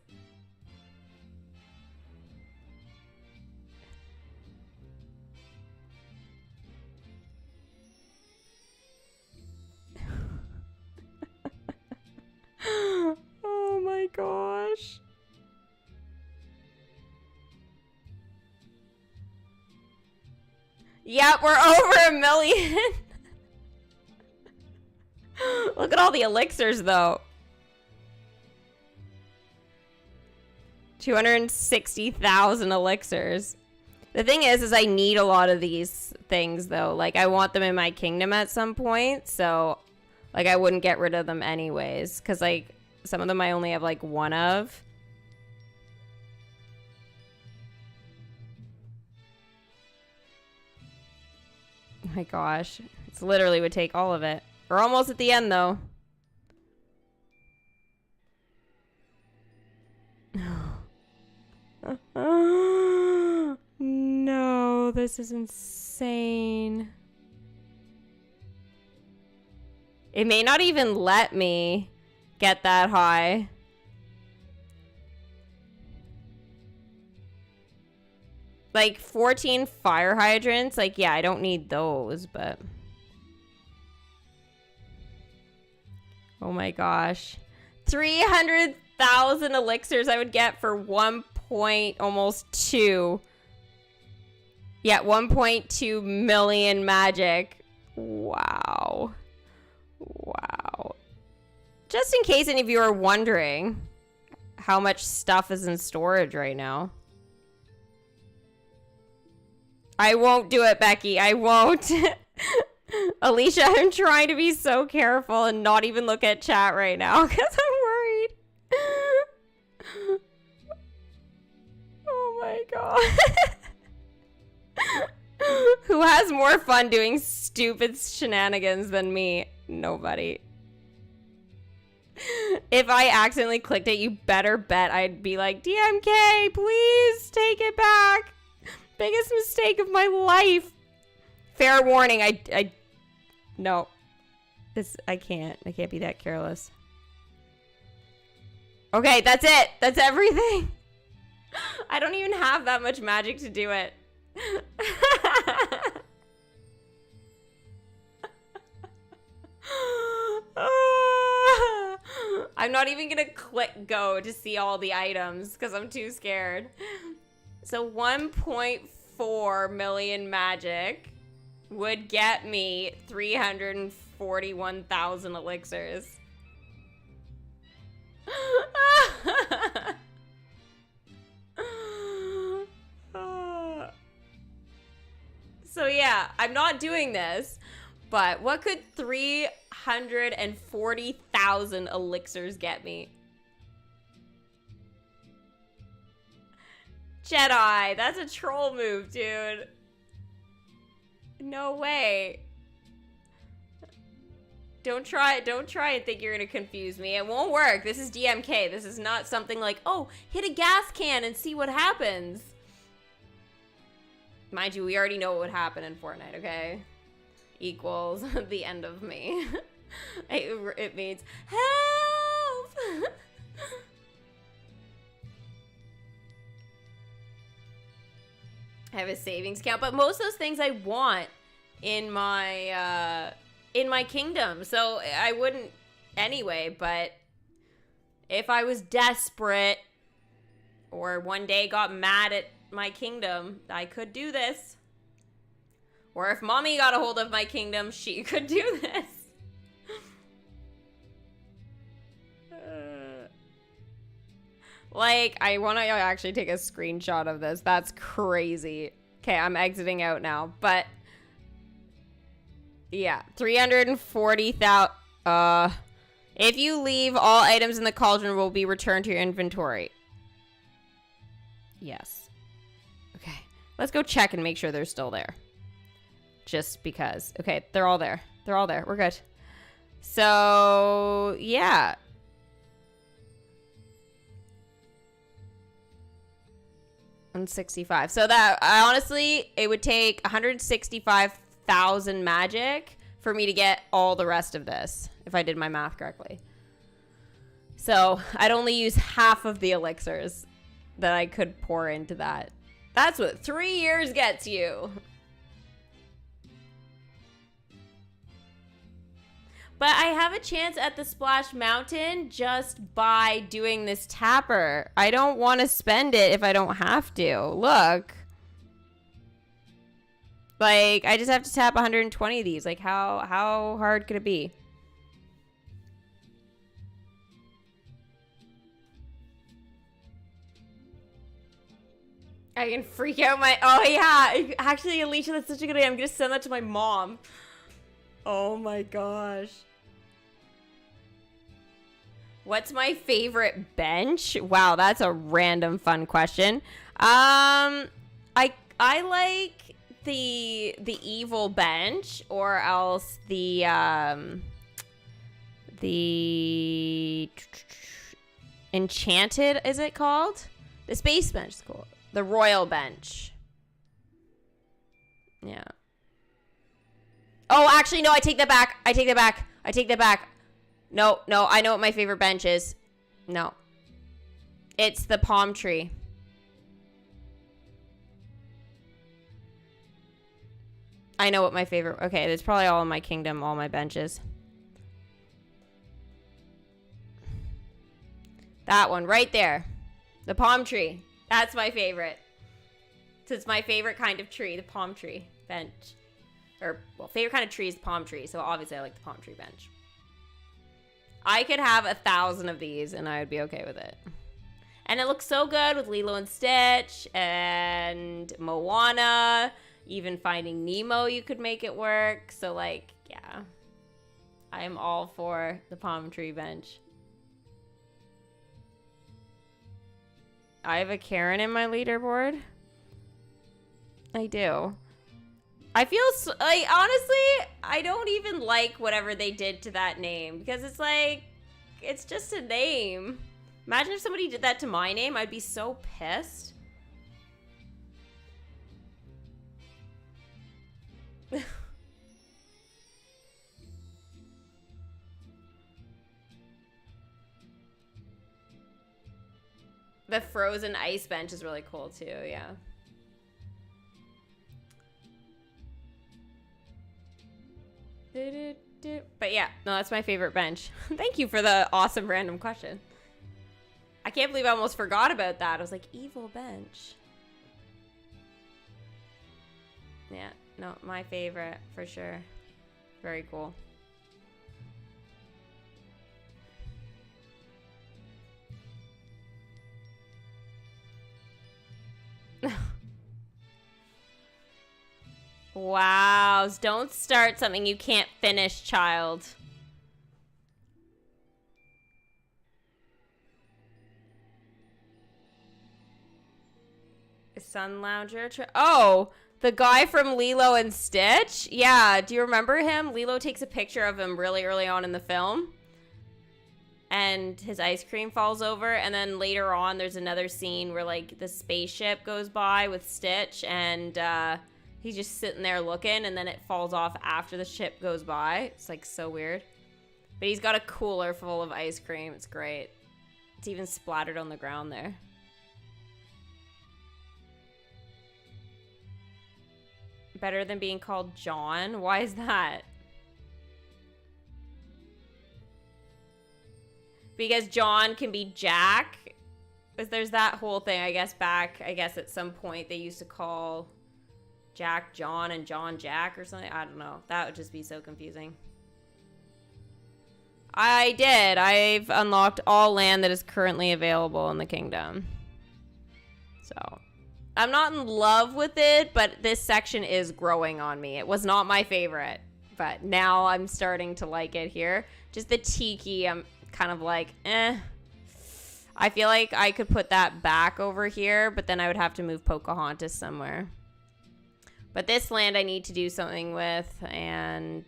A: Oh my gosh. Yep, we're over 1 million. Look at all the elixirs, though. 260,000 elixirs. The thing is I need a lot of these things, though. Like, I want them in my kingdom at some point, so, like, I wouldn't get rid of them anyways. Because, like, some of them I only have, like, one of. Oh my gosh. It's literally would take all of it. We're almost at the end, though. No, this is insane. It may not even let me get that high. Like 14 fire hydrants, like, yeah, I don't need those, but oh my gosh. 300,000 elixirs I would get for 1 point almost 2. Yeah, 1.2 million magic. Wow. Wow. Just in case any of you are wondering how much stuff is in storage right now. I won't do it, Becky. I won't. Alicia, I'm trying to be so careful and not even look at chat right now because I'm worried. Oh my god. Who has more fun doing stupid shenanigans than me? Nobody. If I accidentally clicked it, you better bet I'd be like, DMK, please take it back. Biggest mistake of my life. Fair warning, no. I can't be that careless. Okay, that's it. That's everything. I don't even have that much magic to do it. I'm not even gonna click go to see all the items because I'm too scared. So 1.4 million magic would get me 341,000 elixirs. So yeah, I'm not doing this, but what could 340,000 elixirs get me? Jedi, that's a troll move, dude. No way. Don't try and think you're gonna confuse me. It won't work. This is DMK. This is not something like, oh, hit a gas can and see what happens. Mind you, we already know what would happen in Fortnite, okay? Equals the end of me. It means, help! I have a savings account, but most of those things I want in my kingdom, so I wouldn't anyway. But if I was desperate or one day got mad at my kingdom, I could do this. Or if mommy got a hold of my kingdom, she could do this. Like, I want to actually take a screenshot of this. That's crazy. Okay, I'm exiting out now. But, yeah. 340,000. If you leave, all items in the cauldron will be returned to your inventory. Yes. Okay. Let's go check and make sure they're still there. just because. Okay, they're all there. They're all there. We're good. So, yeah. And 65. So that, honestly, it would take 165,000 magic for me to get all the rest of this, if I did my math correctly. So I'd only use half of the elixirs that I could pour into that. That's what 3 years gets you. But I have a chance at the Splash Mountain just by doing this tapper. I don't want to spend it if I don't have to. Look. Like, I just have to tap 120 of these. Like, how hard could it be? I can freak out my... Oh, yeah. Actually, Alicia, that's such a good idea. I'm going to send that to my mom. Oh, my gosh. What's my favorite bench? Wow, that's a random fun question. I like the evil bench, or else the enchanted, is it called? The space bench is cool. The royal bench. Yeah. Oh, actually, no, I take that back. I take that back. I take that back. No, I know what my favorite bench is. No. It's the palm tree. I know what my favorite... Okay, it's probably all in my kingdom, all my benches. That one right there. The palm tree. That's my favorite. So it's my favorite kind of tree, the palm tree bench. Or, well, favorite kind of tree is the palm tree, so obviously I like the palm tree bench. I could have 1,000 of these and I would be okay with it. And it looks so good with Lilo and Stitch and Moana. Even Finding Nemo, you could make it work. So, like, yeah. I am all for the palm tree bench. I have a Karen in my leaderboard. I do. I feel like, honestly, I don't even like whatever they did to that name, because it's like, it's just a name. Imagine if somebody did that to my name. I'd be so pissed. The frozen ice bench is really cool too, yeah. But yeah, no, that's my favorite bench. Thank you for the awesome random question. I can't believe I almost forgot about that. I was like, evil bench. Yeah, no, my favorite for sure. Very cool. Wow, don't start something you can't finish, child. Sun Lounger. Oh, the guy from Lilo and Stitch? Yeah, do you remember him? Lilo takes a picture of him really early on in the film. And his ice cream falls over. And then later on, there's another scene where, like, the spaceship goes by with Stitch. And, he's just sitting there looking, and then it falls off after the ship goes by. It's, like, so weird. But he's got a cooler full of ice cream. It's great. It's even splattered on the ground there. Better than being called John? Why is that? Because John can be Jack. Because there's that whole thing, I guess, at some point they used to call Jack John and John Jack or something. I don't know. That would just be so confusing. I did. I've unlocked all land that is currently available in the kingdom. So, I'm not in love with it, but this section is growing on me. It was not my favorite, but now I'm starting to like it here. Just the tiki, I'm kind of like, eh. I feel like I could put that back over here, but then I would have to move Pocahontas somewhere. But this land I need to do something with, and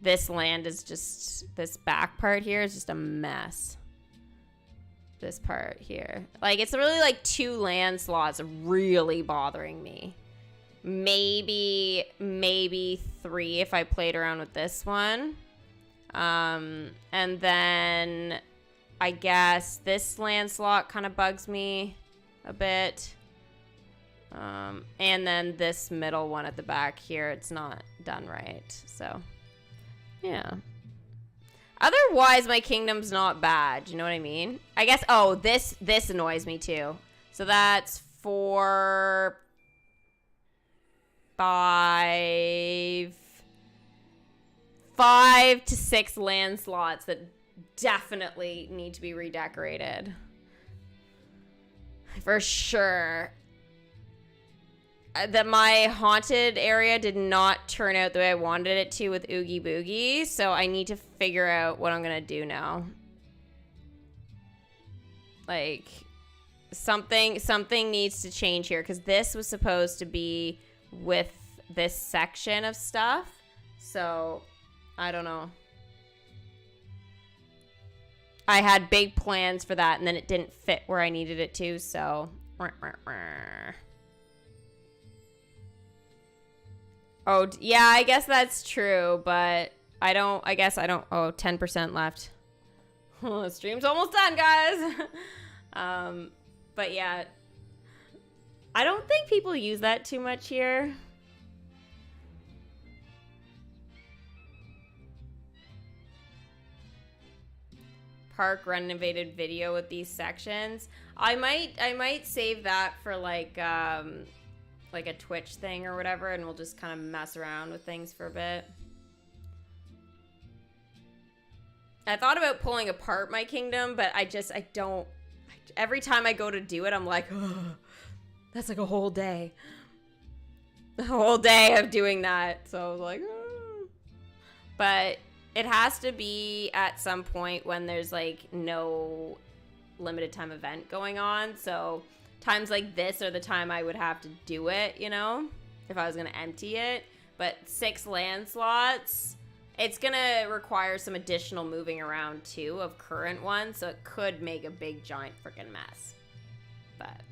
A: this land is just, this back part here is just a mess. This part here. Like, it's really like 2 land slots really bothering me. Maybe 3 if I played around with this one. And then I guess this land slot kind of bugs me a bit. And then this middle one at the back here, it's not done right. So, yeah. Otherwise, my kingdom's not bad. You know what I mean? I guess, oh, this annoys me too. So that's 4, 5 to 6 land slots that definitely need to be redecorated. For sure. That my haunted area did not turn out the way I wanted it to with Oogie Boogie, so I need to figure out what I'm gonna do now. Like, something needs to change here, because this was supposed to be with this section of stuff, so I don't know. I had big plans for that, and then it didn't fit where I needed it to, so... Oh, yeah, I guess that's true, but I guess I don't, oh, 10% left. The stream's almost done, guys. But yeah, I don't think people use that too much here. Park renovated video with these sections. I might save that for like a Twitch thing or whatever, and we'll just kind of mess around with things for a bit. I thought about pulling apart my kingdom, but I don't. Every time I go to do it, I'm like, oh, that's like a whole day. A whole day of doing that. So I was like, oh. But it has to be at some point when there's like no limited time event going on. So times like this are the time I would have to do it, you know, if I was going to empty it. But 6 land slots, it's going to require some additional moving around, too, of current ones. So it could make a big, giant freaking mess. But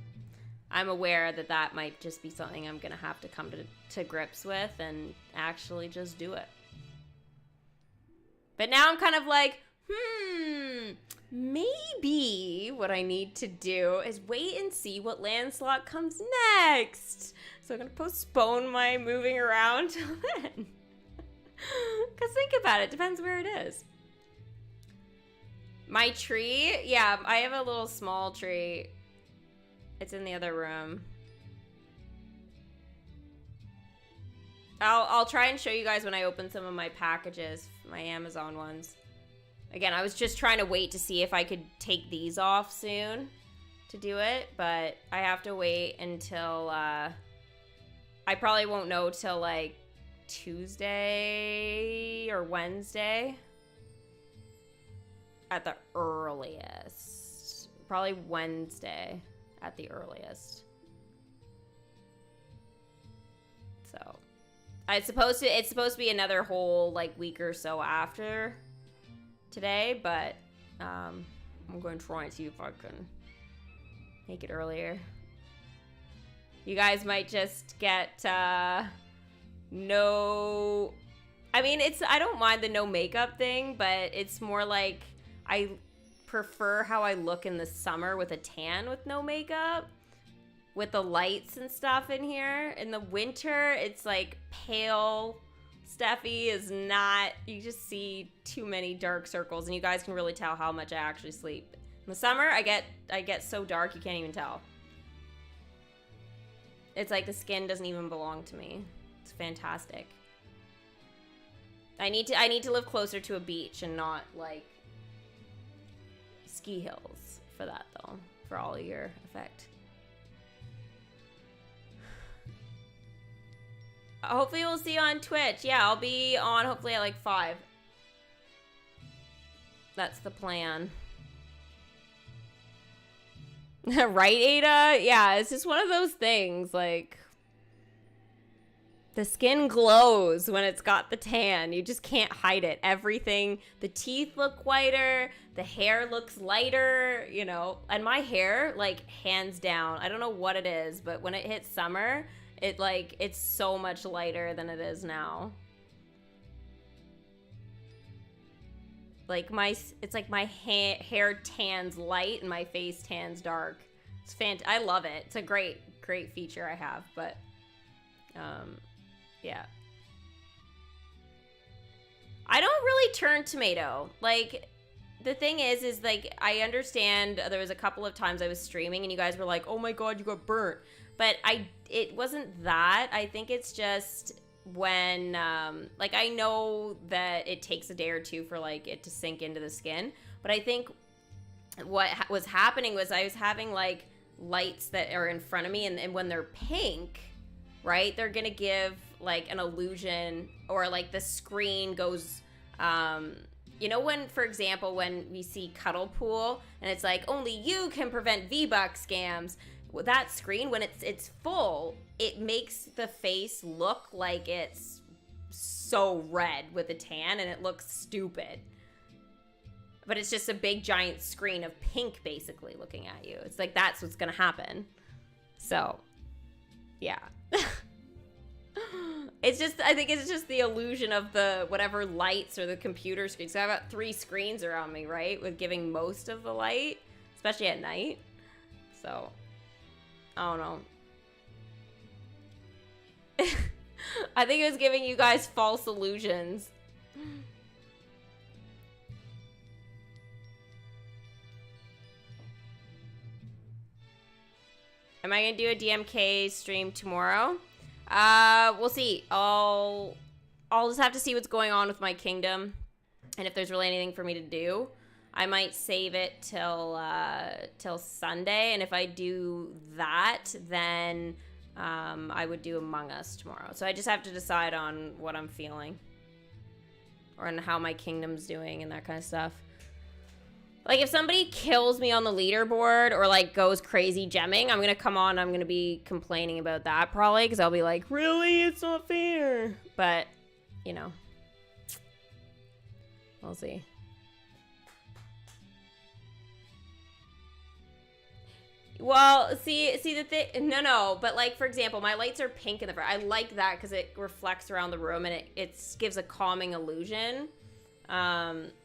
A: I'm aware that that might just be something I'm going to have to come to grips with and actually just do it. But now I'm kind of like, maybe what I need to do is wait and see what land slot comes next. So I'm going to postpone my moving around till then. Because think about it. Depends where it is. My tree? Yeah, I have a little small tree. It's in the other room. I'll try and show you guys when I open some of my packages, my Amazon ones. Again, I was just trying to wait to see if I could take these off soon to do it, but I have to wait until, I probably won't know till like Tuesday or Wednesday at the earliest. Probably Wednesday at the earliest. So, it's supposed to be another whole like week or so after today, but I'm going to try and see if I can make it earlier. You guys might just get no, I mean, I don't mind the no makeup thing, but it's more like I prefer how I look in the summer with a tan with no makeup, with the lights and stuff in here. In the winter, it's like pale. Steffi is not, you just see too many dark circles, and you guys can really tell how much I actually sleep. In the summer, I get so dark you can't even tell. It's like the skin doesn't even belong to me. It's fantastic. I need to live closer to a beach and not like ski hills for that though, for all your effect. Hopefully we'll see you on Twitch. Yeah, I'll be on hopefully at like 5. That's the plan. Right, Ada? Yeah, it's just one of those things, like... The skin glows when it's got the tan. You just can't hide it. Everything, the teeth look whiter, the hair looks lighter, you know. And my hair, like, hands down, I don't know what it is, but when it hits summer, it's so much lighter than it is now. Like, it's like my hair tans light and my face tans dark. It's I love it. It's a great feature I have, but, yeah. I don't really turn tomato. Like, the thing is like, I understand there was a couple of times I was streaming and you guys were like, oh my god, you got burnt. But it wasn't that. I think it's just when, like, I know that it takes a day or two for, like, it to sink into the skin. But I think what was happening was I was having, like, lights that are in front of me, and when they're pink, right, they're gonna give, like, an illusion, or, like, the screen goes, you know, when, for example, when we see Cuddle Pool, and it's like, only you can prevent V-Buck scams, with that screen, when it's full, it makes the face look like it's so red with a tan, and it looks stupid. But it's just a big giant screen of pink basically looking at you. It's like, that's what's gonna happen. So, yeah. It's just, I think it's just the illusion of the whatever lights or the computer screen. So I've got 3 screens around me, right? With giving most of the light, especially at night. So, I don't know. I think it was giving you guys false illusions. Am I gonna do a DMK stream tomorrow? We'll see. I'll just have to see what's going on with my kingdom, and if there's really anything for me to do. I might save it till Sunday, and if I do that, then I would do Among Us tomorrow. So I just have to decide on what I'm feeling, or on how my kingdom's doing and that kind of stuff. Like, if somebody kills me on the leaderboard or, like, goes crazy gemming, I'm gonna come on, I'm gonna be complaining about that probably, because I'll be like, really? It's not fair. But, you know, we'll see. Well, see the thing, no, but, like, for example, my lights are pink in the front. I like that because it reflects around the room, and it gives a calming illusion.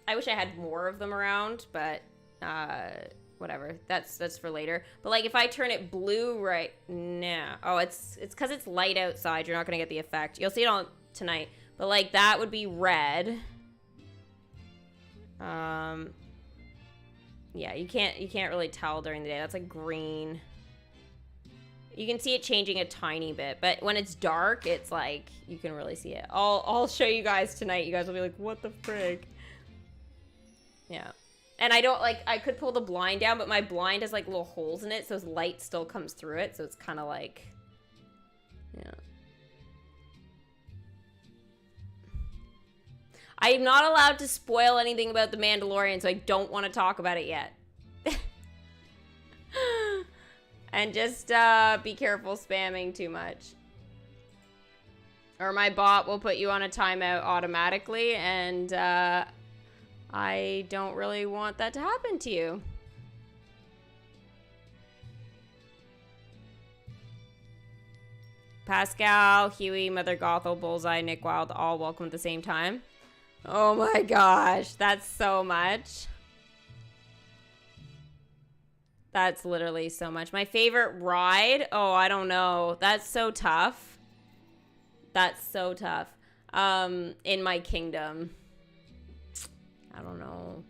A: I wish I had more of them around, but, whatever. That's for later. But, like, if I turn it blue right now, oh, it's because it's light outside. You're not gonna get the effect. You'll see it on tonight. But, like, that would be red. Yeah, you can't really tell during the day. That's like green. You can see it changing a tiny bit, but when it's dark, it's like you can really see it. I'll show you guys tonight. You guys will be like, "What the frig?" Yeah. And I don't, like, I could pull the blind down, but my blind has, like, little holes in it, so light still comes through it, so it's kind of like, yeah. I'm not allowed to spoil anything about The Mandalorian, so I don't want to talk about it yet. And just be careful spamming too much. Or my bot will put you on a timeout automatically, and I don't really want that to happen to you. Pascal, Huey, Mother Gothel, Bullseye, Nick Wild, all welcome at the same time. Oh my gosh, that's so much. That's literally so much. My favorite ride? Oh, I don't know. That's so tough. That's so tough. In my kingdom. I don't know.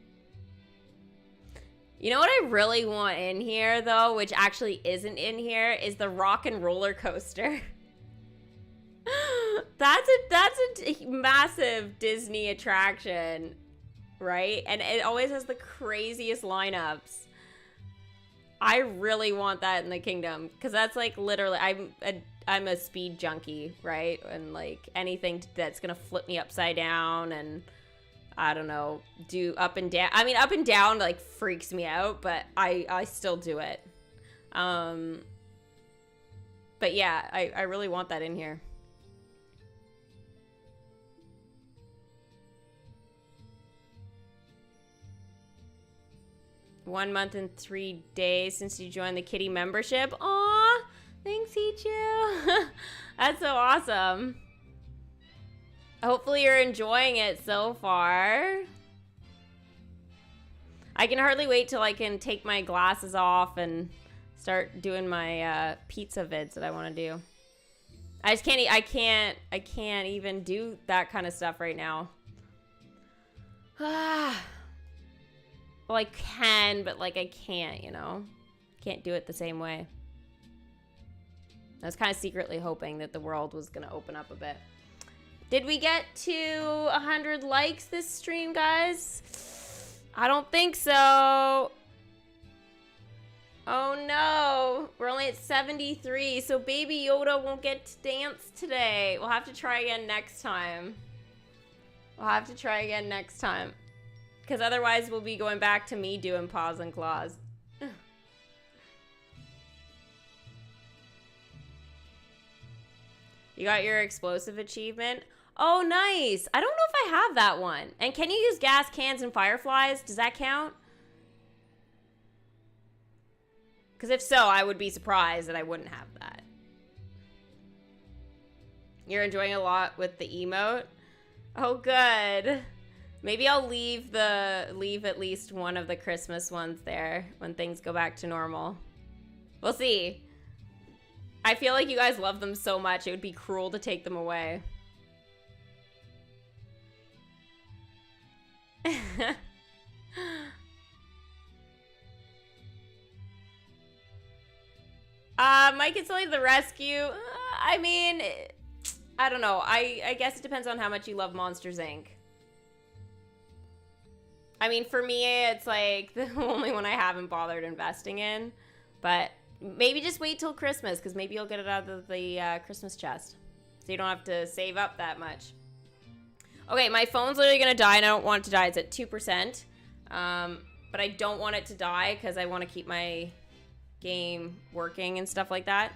A: You know what I really want in here, though, which actually isn't in here, is the rock and roller coaster. That's a massive Disney attraction, right? And it always has the craziest lineups. I really want that in the kingdom, because that's like literally, I'm a speed junkie, right? And like anything that's gonna flip me upside down, and I don't know, do up and down. I mean, up and down like freaks me out, but I still do it. But yeah, I really want that in here. 1 month and 3 days since you joined the Kitty membership. Aw, thanks, Ichu. That's so awesome. Hopefully you're enjoying it so far. I can hardly wait till I can take my glasses off and start doing my pizza vids that I want to do. I just can't. I can't even do that kind of stuff right now. Well, I can, but like I can't. You know, can't do it the same way. I was kind of secretly hoping that the world was gonna open up a bit. Did we get to 100 likes this stream, guys? I don't think so. Oh no, we're only at 73, so Baby Yoda won't get to dance today. We'll have to try again next time. Because otherwise we'll be going back to me doing paws and claws. You got your explosive achievement? Oh, nice. I don't know if I have that one. And can you use gas cans and fireflies? Does that count? Because if so, I would be surprised that I wouldn't have that. You're enjoying a lot with the emote? Oh, good. Maybe I'll leave at least one of the Christmas ones there when things go back to normal. We'll see. I feel like you guys love them so much, it would be cruel to take them away. Mike and Sully to the rescue. I mean, I don't know. I guess it depends on how much you love Monsters, Inc. I mean, for me, it's like the only one I haven't bothered investing in. But maybe just wait till Christmas, because maybe you'll get it out of the Christmas chest. So you don't have to save up that much. Okay, my phone's literally going to die, and I don't want it to die. It's at 2%. But I don't want it to die, because I want to keep my game working and stuff like that.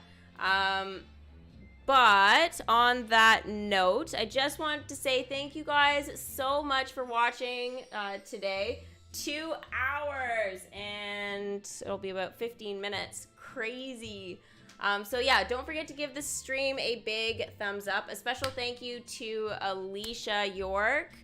A: But on that note, I just wanted to say thank you guys so much for watching today. 2 hours, and it'll be about 15 minutes. Crazy. So yeah, don't forget to give this stream a big thumbs up. A special thank you to Alicia York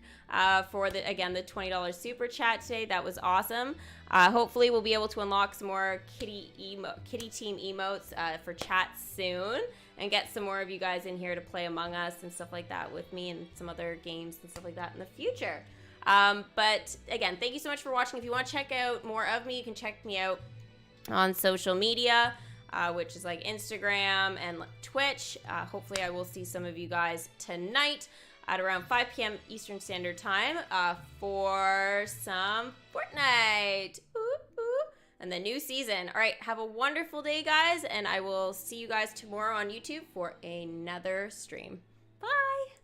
A: for the $20 super chat today. That was awesome. Hopefully we'll be able to unlock some more kitty team emotes for chat soon, and get some more of you guys in here to play Among Us and stuff like that with me, and some other games and stuff like that in the future. But again, thank you so much for watching. If you want to check out more of me, you can check me out on social media, which is like Instagram and Twitch. Hopefully I will see some of you guys tonight at around 5 p.m. Eastern Standard Time for some Fortnite. Ooh, ooh. And the new season. All right, have a wonderful day, guys, and I will see you guys tomorrow on YouTube for another stream. Bye!